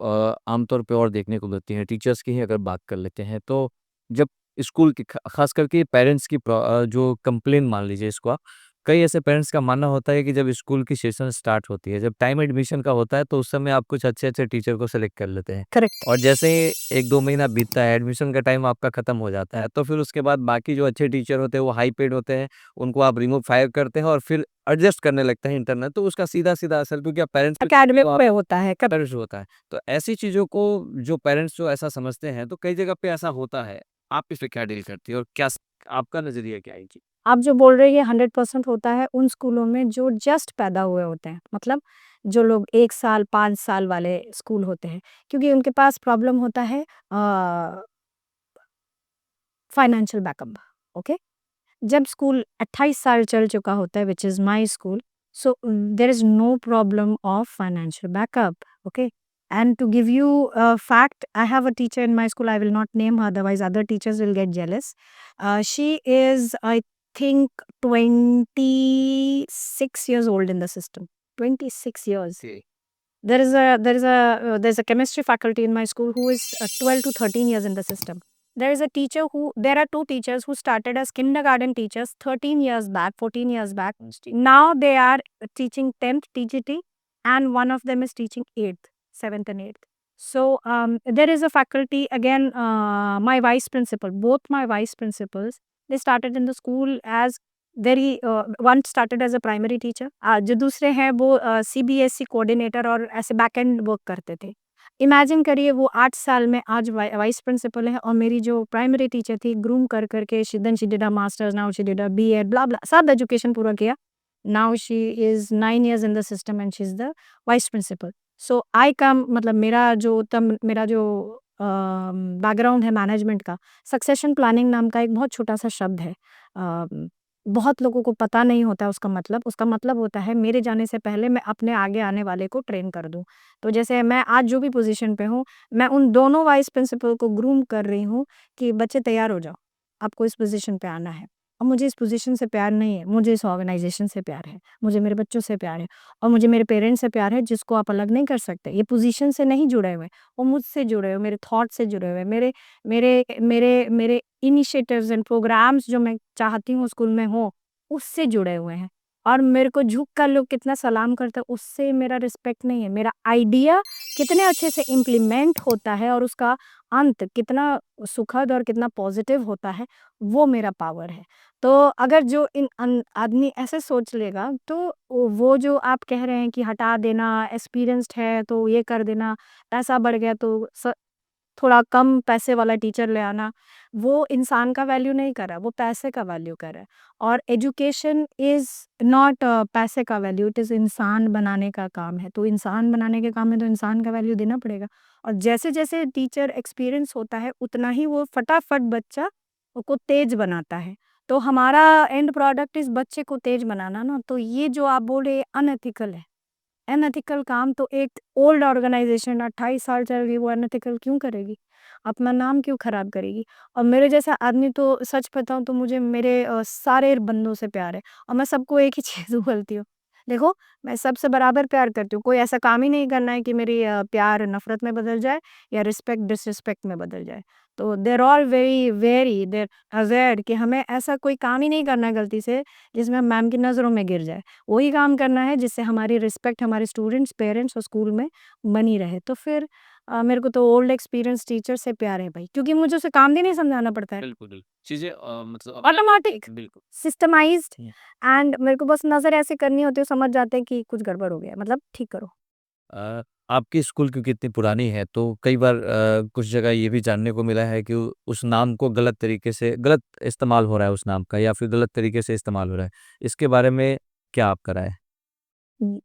आमतौर पे और देखने को मिलती है टीचर्स की ही अगर बात कर लेते हैं तो जब स्कूल की खास करके पेरेंट्स की जो कंप्लेन मान लीजिए इसको आप, कई ऐसे पेरेंट्स का मानना होता है कि जब स्कूल की सेशन स्टार्ट होती है, जब टाइम एडमिशन का होता है तो उस समय आप कुछ अच्छे-अच्छे टीचर को सेलेक्ट कर लेते हैं। करेक्ट। और जैसे ही 1-2 महीना बीतता है, एडमिशन का टाइम आपका खत्म हो जाता है, तो फिर उसके बाद बाकी जो अच्छे टीचर होते हैं वो हाई पेड होते हैं, उनको आप रिमूव फायर करते हैं और फिर एडजस्ट करने लगते हैं इंटरनल, तो उसका सीधा-सीधा असर क्योंकि आप पेरेंट्स एकेडमिक तो आप पे होता है कब। पेरेंट्स होता है। तो ऐसी चीज़ों को जो पेरेंट्स जो ऐसा समझते हैं, तो कई जगह पे ऐसा होता है। आप इस पे क्या डील करती है और क्या स आपका नज़रिया क्या है? जी। आप जो बोल रहे हैं 100% होता है उन स्कूलों में जो जस्ट पैदा हुए होते हैं, मतलब जो लोग 1 साल 5 साल वाले स्कूल होते हैं, क्योंकि उनके पास प्रॉब्लम होता है फाइनेंशियल बैकअप। ओके, जब स्कूल 28 साल चल चुका होता है, which is my school, so there is no problem of financial backup. Okay, And to give you a fact, I have a teacher in my school. I will not name her, otherwise other teachers will get jealous. She is, I think, 26 years old in the system. 26 years. Okay. There's a chemistry faculty in my school who is 12 to 13 years in the system. There are two teachers who started as kindergarten teachers 13 years back, 14 years back. Now they are teaching 10th TGT, and one of them is teaching 8th, 7th and 8th. So there is a faculty again, my vice principal, both my vice principals, they started in the school as very one started as a primary teacher, जो दूसरे हैं वो CBSE coordinator और ऐसे back and work करते थे। Imagine करिए वो 8 साल में आज वाइस प्रिंसिपल है, और मेरी जो प्राइमरी टीचर थी ग्रूम कर करके she did a masters, now she did a BEd, blah blah, सब एजुकेशन पूरा किया। Now she is 9 years in the system and she is the vice principal. So I come, मतलब मेरा जो background है मैनेजमेंट का, सक्सेशन प्लानिंग नाम का एक बहुत छोटा सा शब्द है। बहुत लोगों को पता नहीं होता है उसका मतलब होता है मेरे जाने से पहले मैं अपने आगे आने वाले को ट्रेन कर दूँ। तो जैसे मैं आज जो भी पोज़ीशन पे हूँ, मैं उन दोनों वाइस प्रिंसिपल को ग्रूम कर रही हूँ कि बच्चे तैयार हो जाओ, आपको इस पोज़ीशन पे आना है। और मुझे इस पोज़ीशन से प्यार नहीं है, मुझे इस ऑर्गनाइज़ेशन से प्यार है, मुझे मेरे बच्चों से प्यार है, और मुझे मेरे पेरेंट्स से प्यार है, जिसको आप अलग नहीं कर सकते। ये पोज़ीशन से नहीं जुड़े हुए, वो मुझसे जुड़े हुए, मेरे थॉट से जुड़े हुए, मेरे मेरे मेरे मेरे इनिशिएटिव्स एंड प्रोग्राम्स जो मैं चाहती हूँ स्कूल में हो, उससे जुड़े हुए हैं। और मेरे को झुक कर लोग कितना सलाम करते हैं, उससे मेरा रिस्पेक्ट नहीं है। मेरा आइडिया कितने अच्छे से इम्प्लीमेंट होता है और उसका अंत कितना सुखद और कितना पॉजिटिव होता है, वो मेरा पावर है। तो अगर जो आदमी ऐसे सोच लेगा, तो वो जो आप कह रहे हैं कि हटा देना, एक्सपीरियंस्ड है तो ये कर देना, पैसा बढ़ गया तो थोड़ा कम पैसे वाला टीचर ले आना, वो इंसान का वैल्यू नहीं कर रहा, वो पैसे का वैल्यू कर रहा है। और एजुकेशन इज़ नॉट पैसे का वैल्यू, इट इज़ इंसान बनाने का काम है। तो इंसान बनाने के काम में तो इंसान का वैल्यू देना पड़ेगा। और जैसे-जैसे टीचर एक्सपीरियंस होता है, उतना ही वो फटाफट बच्चा को तेज़ बनाता है। तो हमारा एंड प्रोडक्ट इस बच्चे को तेज़ बनाना ना, तो ये जो आप बोल रहे हैं अनएथिकल है। अनएथिकल काम तो एक ओल्ड ऑर्गेनाइजेशन 28 साल चल रही, वो अनएथिकल क्यों करेगी? अपना नाम क्यों खराब करेगी? और मेरे जैसा आदमी तो सच बताऊँ तो मुझे मेरे सारे बंदों से प्यार है, और मैं सबको एक ही चीज़ बोलती हूँ, देखो मैं सबसे बराबर प्यार करती हूँ, कोई ऐसा काम ही नहीं करना है कि मेरी प्यार नफ़रत में बदल जाए या रिस्पेक्ट डिसरिस्पेक्ट में बदल जाए। तो they are all very their aware कि हमें ऐसा कोई काम ही नहीं करना है गलती से जिसमें हम मैम की नज़रों में गिर जाए। वही काम करना है जिससे हमारी रिस्पेक्ट हमारे स्टूडेंट्स, पेरेंट्स और स्कूल में बनी रहे। तो फिर मेरे को तो ओल्ड एक्सपीरियंस टीचर से प्यार है भाई, क्योंकि मुझे उसे काम भी नहीं समझाना पड़ता है। बिल्कुल, बिल्कुल। चीज़ें मतलब ऑटोमेटिक, बिल्कुल। Systemised, hmm. एंड मेरे को बस नज़र ऐसे करनी होती है, समझ जाते हैं कि कुछ गड़बड़ हो गया है, मतलब ठीक करो। अ, आपकी स्कूल क्योंकि इतनी पुरानी है तो कई बार कुछ जगह ये भी जानने को मिला है कि उस नाम को गलत तरीके से गलत इस्तेमाल हो रहा है उस नाम का या फिर गलत तरीके से इस्तेमाल हो रहा है। इसके बारे में क्या आपका राय है? हुँ।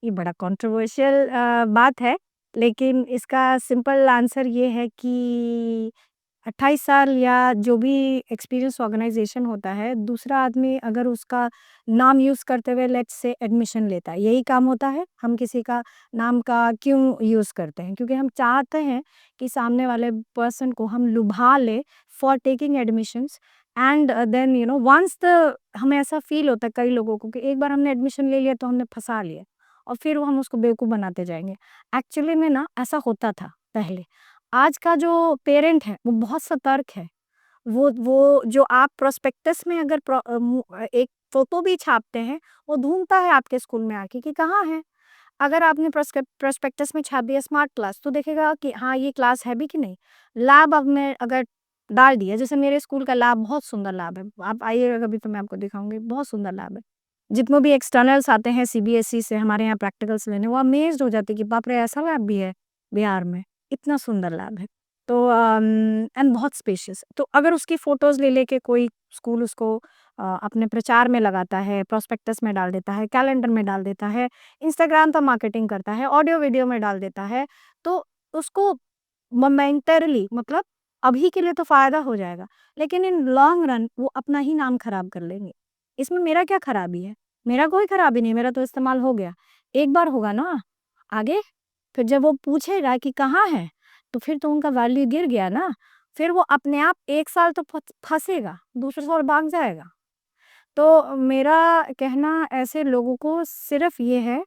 ये बड़ा कंट्रोवर्शियल बात है, लेकिन इसका सिंपल आंसर ये है कि 28 साल या जो भी एक्सपीरियंस ऑर्गेनाइजेशन होता है, दूसरा आदमी अगर उसका नाम यूज़ करते हुए लेट्स से एडमिशन लेता है, यही काम होता है, हम किसी का नाम का क्यों यूज़ करते हैं? क्योंकि हम चाहते हैं कि सामने वाले पर्सन को हम लुभा लें for taking admissions, and then once the हमें ऐसा फ़ील होता है कई लोगों को कि एक बार हमने एडमिशन ले लिया तो हमने फँसा लिया, और फिर वो हम उसको बेवकूफ़ बनाते जाएँगे। एक्चुअली में ना ऐसा होता था पहले। आज का जो पेरेंट है वो बहुत सतर्क है। वो जो आप प्रोस्पेक्टस में अगर एक फ़ोटो भी छापते हैं, वो ढूँढता है आपके स्कूल में आके कि कहाँ है? अगर आपने प्रोस्पेक्टस में छाप दिया स्मार्ट क्लास, तो देखेगा कि हाँ, ये क्लास है भी कि नहीं। लैब अब मैं अगर डाल दिया, जैसे मेरे स्कूल का लैब बहुत सुंदर लैब है। आप आइएगा कभी तो मैं आपको दिखाऊँगी, बहुत सुंदर लैब है। जितने भी एक्सटर्नल्स आते हैं सीबीएसई से हमारे यहाँ प्रैक्टिकल्स लेने, वो अमेज़्ड हो जाते हैं कि बाप रे! ऐसा लैब भी है बिहार में, इतना सुंदर लैब है। तो एंड बहुत स्पेशियस। तो अगर उसकी फ़ोटोज़ ले लेके कोई स्कूल उसको अपने प्रचार में लगाता है, प्रॉस्पेक्टस में डाल देता है, कैलेंडर में डाल देता है, इंस्टाग्राम पे मार्केटिंग करता है, ऑडियो वीडियो में डाल देता है, तो उसको मोमेंटरीली, मतलब अभी के लिए तो फ़ायदा हो जाएगा, लेकिन इन लॉन्ग रन वो अपना ही नाम खराब कर लेंगे। इसमें मेरा क्या खराबी है? मेरा कोई खराबी नहीं, मेरा तो इस्तेमाल हो गया। एक बार होगा ना, आगे फिर जब वो पूछेगा कि कहाँ है, तो फिर तो उनका वैल्यू गिर गया ना। फिर वो अपने आप 1 साल तो फँसेगा, दूसरे साल भाग जाएगा। तो मेरा कहना ऐसे लोगों को सिर्फ़ ये है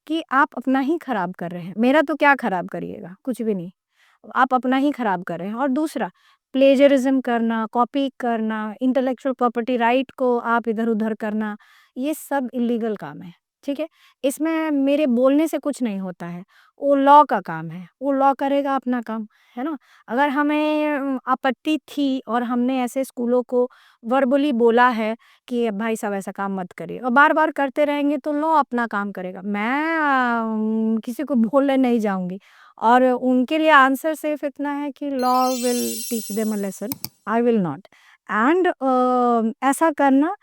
कि आप अपना ही खराब कर रहे हैं। मेरा तो क्या खराब करिएगा, कुछ भी नहीं। आप अपना ही खराब कर रहे हैं। और दूसरा, प्लेजरिज़्म करना, कॉपी करना, इंटेलेक्चुअल प्रॉपर्टी राइट को आप इधर-उधर करना, ये सब इल्लीगल काम है, ठीक है? इसमें मेरे बोलने से कुछ नहीं होता है, वो लॉ का काम है, वो लॉ करेगा अपना काम, है ना? अगर हमें आपत्ति थी और हमने ऐसे स्कूलों को वर्बली बोला है कि भाई साहब ऐसा काम मत करिए, और बार-बार करते रहेंगे तो लॉ अपना काम करेगा। मैं किसी को बोलने नहीं जाऊँगी। और उनके लिए आंसर सिर्फ इतना है कि law will teach them a lesson, I will not. And ऐसा करना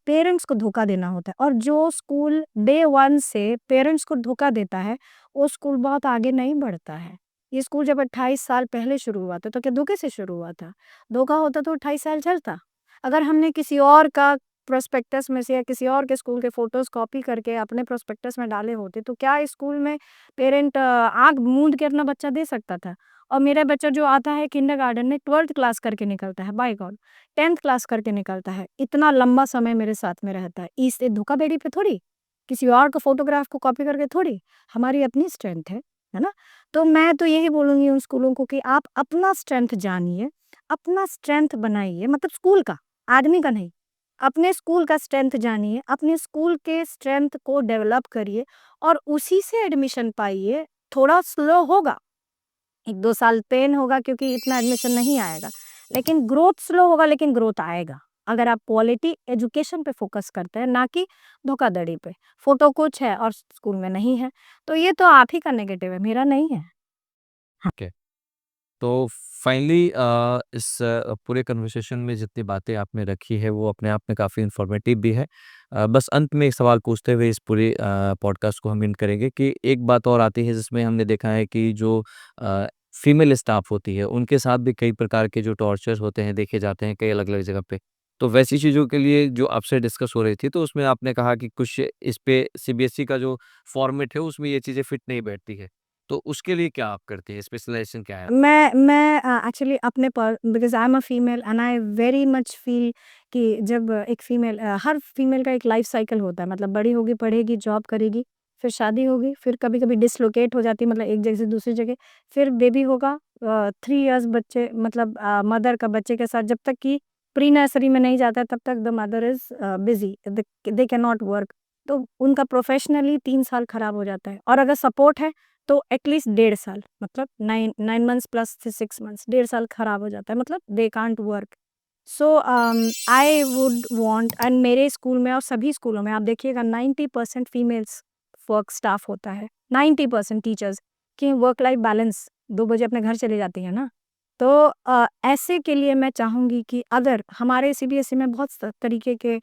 पेरेंट्स को धोखा देना होता है, और जो स्कूल डे वन से पेरेंट्स को धोखा देता है, वो स्कूल बहुत आगे नहीं बढ़ता है। ये स्कूल जब 28 साल पहले शुरू हुआ था, तो क्या धोखे से शुरू हुआ था? धोखा होता तो 28 साल चलता। अगर हमने किसी और का प्रोस्पेक्टस में से या किसी और के स्कूल के फोटोज कॉपी करके अपने प्रोस्पेक्टस में डाले होते, तो क्या इस स्कूल में पेरेंट आँख मूंद के अपना बच्चा दे सकता था? और मेरा बच्चा जो आता है किंडरगार्टन में 12th क्लास करके निकलता है, बाय गॉड! 10th क्लास करके निकलता है। इतना लंबा समय मेरे साथ में रहता है। इससे धोखाधड़ी पे थोड़ी, किसी और का फ़ोटोग्राफ को कॉपी करके थोड़ी, हमारी अपनी स्ट्रेंथ है ना? तो मैं तो यही बोलूँगी उन स्कूलों को कि आप अपना स्ट्रेंथ जानिए, अपना स्ट्रेंथ बनाइए, मतलब स्कूल का, आदमी का नहीं। अपने स्कूल का स्ट्रेंथ जानिए, अपने स्कूल के स्ट्रेंथ को डेवलप करिए और उसी से एडमिशन पाइए। थोड़ा स्लो होगा, 1-2 साल पेन होगा क्योंकि इतना एडमिशन नहीं आएगा, लेकिन ग्रोथ स्लो होगा, लेकिन ग्रोथ आएगा। अगर आप क्वालिटी एजुकेशन पे फ़ोकस करते हैं, ना कि धोखाधड़ी पे। फ़ोटो कुछ है और स्कूल में नहीं है, तो ये तो आप ही का नेगेटिव है, मेरा नहीं है। हाँ। ओके। तो फाइनली इस पूरे कन्वर्सेशन में जितनी बातें आपने रखी है वो अपने आप में काफ़ी इन्फॉर्मेटिव भी है। बस अंत में एक सवाल पूछते हुए इस पूरे पॉडकास्ट को हम एंड करेंगे कि एक बात और आती है जिसमें हमने देखा है कि जो फीमेल स्टाफ होती है उनके साथ भी कई प्रकार के जो टॉर्चर होते हैं देखे जाते हैं कई अलग-अलग जगह पे। तो वैसी चीज़ों के लिए जो आपसे डिस्कस हो रही थी तो उसमें आपने कहा कि कुछ इस पे सीबीएसई का जो फॉर्मेट है उसमें ये चीज़ें फिट नहीं बैठती है। तो उसके लिए क्या आप करते हैं? स्पेशलाइज़ेशन क्या है? मैं एक्चुअली अपने पर, because I am a female and I very much feel कि जब एक फीमेल, हर फीमेल का एक लाइफ साइकिल होता है, मतलब बड़ी होगी, पढ़ेगी, जॉब करेगी, फिर शादी होगी, फिर कभी-कभी डिसलोकेट हो जाती है, मतलब एक जगह से दूसरी जगह, फिर बेबी होगा, 3 इयर्स बच्चे, मतलब मदर का बच्चे के साथ जब तक कि प्री नर्सरी में नहीं जाता है, तब तक the mother is busy, they can not work. तो उनका प्रोफेशनली 3 साल खराब हो जाता है, और अगर सपोर्ट है तो एटलीस्ट 1.5 साल, मतलब 9 मंथ्स प्लस 6 मंथ्स, 1.5 साल खराब हो जाता है, मतलब they can't work. So I would want, and मेरे स्कूल में और सभी स्कूलों में आप देखिएगा 90% फीमेल्स वर्क स्टाफ होता है, 90% टीचर्स की वर्क लाइफ बैलेंस, 2 बजे अपने घर चले जाती है ना। तो ऐसे के लिए मैं चाहूँगी कि अगर हमारे सीबीएसई में बहुत तरीके के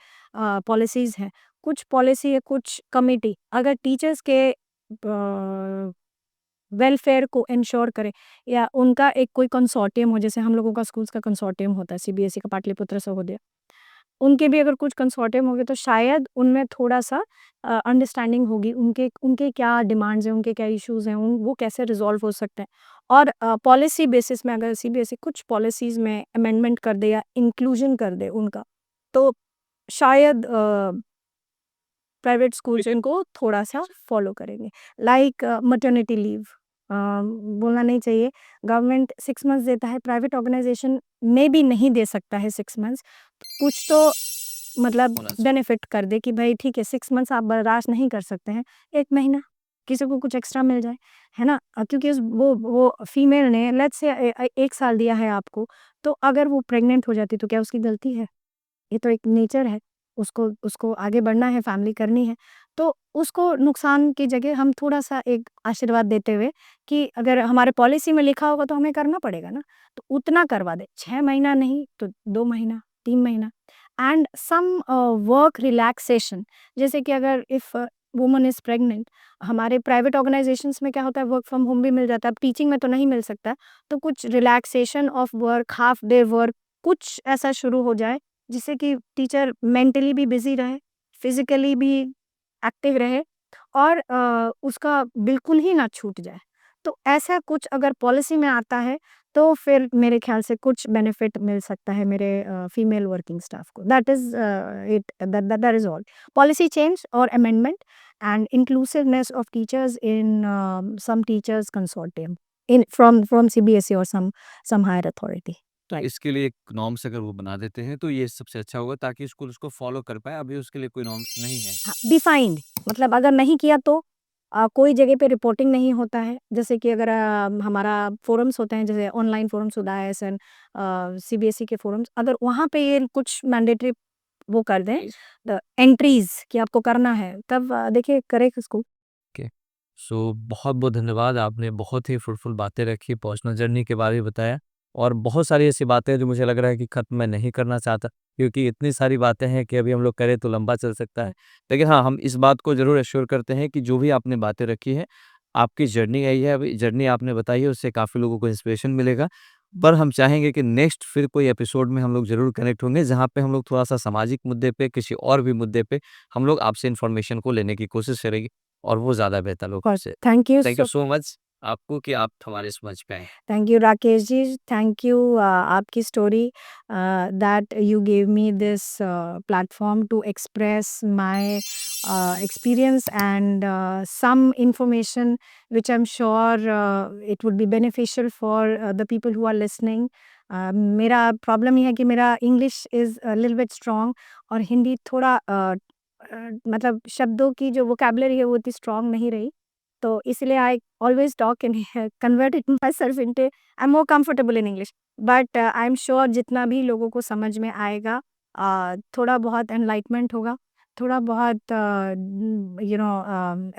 पॉलिसीज़ हैं, कुछ पॉलिसी है, कुछ कमिटी अगर टीचर्स के वेलफेयर को इंश्योर करे, या उनका एक कोई कंसोर्टियम हो, जैसे हम लोगों का स्कूल्स का कंसोर्टियम होता है, सीबीएसई का पाटलिपुत्र सहोदय, उनके भी अगर कुछ कंसोर्टियम हो गए तो शायद उनमें थोड़ा-सा अंडरस्टैंडिंग होगी, उनके उनके क्या डिमांड्स हैं, उनके क्या इश्यूज़ हैं, उन वो कैसे रिज़ॉल्व हो सकते हैं। और पॉलिसी बेसिस में अगर सीबीएसई कुछ पॉलिसीज़ में अमेंडमेंट कर दे या इंक्लूजन कर दे उनका, तो शायद प्राइवेट स्कूल्स इनको थोड़ा-सा फ़ॉलो करेंगे। लाइक मैटरनिटी लीव, बोलना नहीं चाहिए, गवर्नमेंट 6 मंथ्स देता है, प्राइवेट ऑर्गनाइज़ेशन मेबी नहीं दे सकता है 6 मंथ्स। कुछ तो मतलब होना चाहिए। बेनिफिट कर दे कि भई ठीक है, 6 मंथ्स आप बर्दाश्त नहीं कर सकते हैं, 1 महीना किसी को कुछ एक्स्ट्रा मिल जाए, है ना? क्योंकि वो फीमेल ने लेट्स से 1 साल दिया है आपको, तो अगर वो प्रेग्नेंट हो जाती है तो क्या उसकी गलती है? ये तो एक नेचर है, उसको उसको आगे बढ़ना है, फैमिली करनी है, तो उसको नुकसान की जगह हम थोड़ा-सा एक आशीर्वाद देते हुए कि अगर हमारे पॉलिसी में लिखा होगा तो हमें करना पड़ेगा ना, तो उतना करवा दें, 6 महीना नहीं तो 2 महीना, 3 महीना। एंड सम वर्क रिलैक्सेशन, जैसे कि अगर इफ वुमन इज़ प्रेग्नेंट, हमारे प्राइवेट ऑर्गनाइज़ेशंस में क्या होता है, वर्क फ्रॉम होम भी मिल जाता है, अब टीचिंग में तो नहीं मिल सकता, तो कुछ relaxation of work, half day work, कुछ ऐसा शुरू हो जाए जिससे कि टीचर मेंटली भी बिज़ी रहे, फिज़िकली भी एक्टिव रहे, और उसका बिल्कुल ही ना छूट जाए। तो ऐसा कुछ अगर पॉलिसी में आता है तो फिर मेरे ख्याल से कुछ बेनिफिट मिल सकता है मेरे फीमेल वर्किंग स्टाफ को। That is it that is all. Policy change और amendment and inclusiveness of teachers in some teachers consortium in from CBSE or some higher authority. तो Right. इसके लिए एक नॉर्म्स अगर वो बना देते हैं तो ये सबसे अच्छा होगा ताकि स्कूल उसको फॉलो कर पाए। अभी उसके लिए कोई नॉर्म्स नहीं है। हाँ, डिफाइंड मतलब अगर नहीं किया तो कोई जगह पे रिपोर्टिंग नहीं होता है। जैसे कि अगर हमारा फोरम्स होते हैं जैसे ऑनलाइन फोरम्स होता है एसएन सीबीएसई के फोरम्स, अगर वहाँ पे ये कुछ मैंडेटरी वो कर दें एंट्रीज कि आपको करना है, तब देखिए करे स्कूल। ओके। सो बहुत-बहुत धन्यवाद। आपने बहुत ही फ्रूटफुल बातें रखी, पर्सनल जर्नी के बारे में बताया और बहुत सारी ऐसी बातें हैं जो मुझे लग रहा है कि ख़त्म मैं नहीं करना चाहता क्योंकि इतनी सारी बातें हैं कि अभी हम लोग करें तो लंबा चल सकता है। लेकिन हाँ, हम इस बात को ज़रूर एश्योर करते हैं कि जो भी आपने बातें रखी हैं, आपकी जर्नी आई है, अभी जर्नी आपने बताई है उससे काफ़ी लोगों को इंस्पिरेशन मिलेगा। पर हम चाहेंगे कि नेक्स्ट फिर कोई एपिसोड में हम लोग ज़रूर कनेक्ट होंगे जहाँ पे हम लोग थोड़ा-सा सामाजिक मुद्दे पे, किसी और भी मुद्दे पे हम लोग आपसे इन्फॉर्मेशन को लेने की कोशिश करेंगे। और वो ज़्यादा बेहतर होगा और उससे। Thank you thank you so so much आपको कि आप हमारे इस मंच पे आए। Thank you Rakesh ji, thank you आपकी story that you give me this platform to express my experience and some information which I'm sure it would be beneficial for the people who are listening. मेरा problem ये है कि मेरा English is little bit strong और हिंदी थोड़ा मतलब शब्दों की जो वोकैबुलरी है वो इतनी स्ट्रॉन्ग नहीं रही। तो इसलिए I always talk in convert it my self into I am more comfortable in English but I am sure जितना भी लोगों को समझ में आएगा थोड़ा बहुत एनलाइटमेंट होगा, थोड़ा बहुत यू नो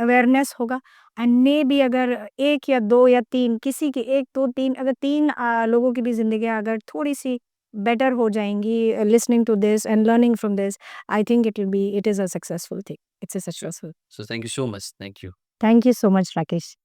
अवेयरनेस होगा एंड मे बी अगर एक या दो या तीन किसी की एक दो तीन अगर तीन लोगों की भी जिंदगी अगर थोड़ी सी बेटर हो जाएंगी listening to this and learning from this, I think it is a successful thing, it's a Sure. Successful. So thank you so much. Thank you. Thank you so much Rakesh.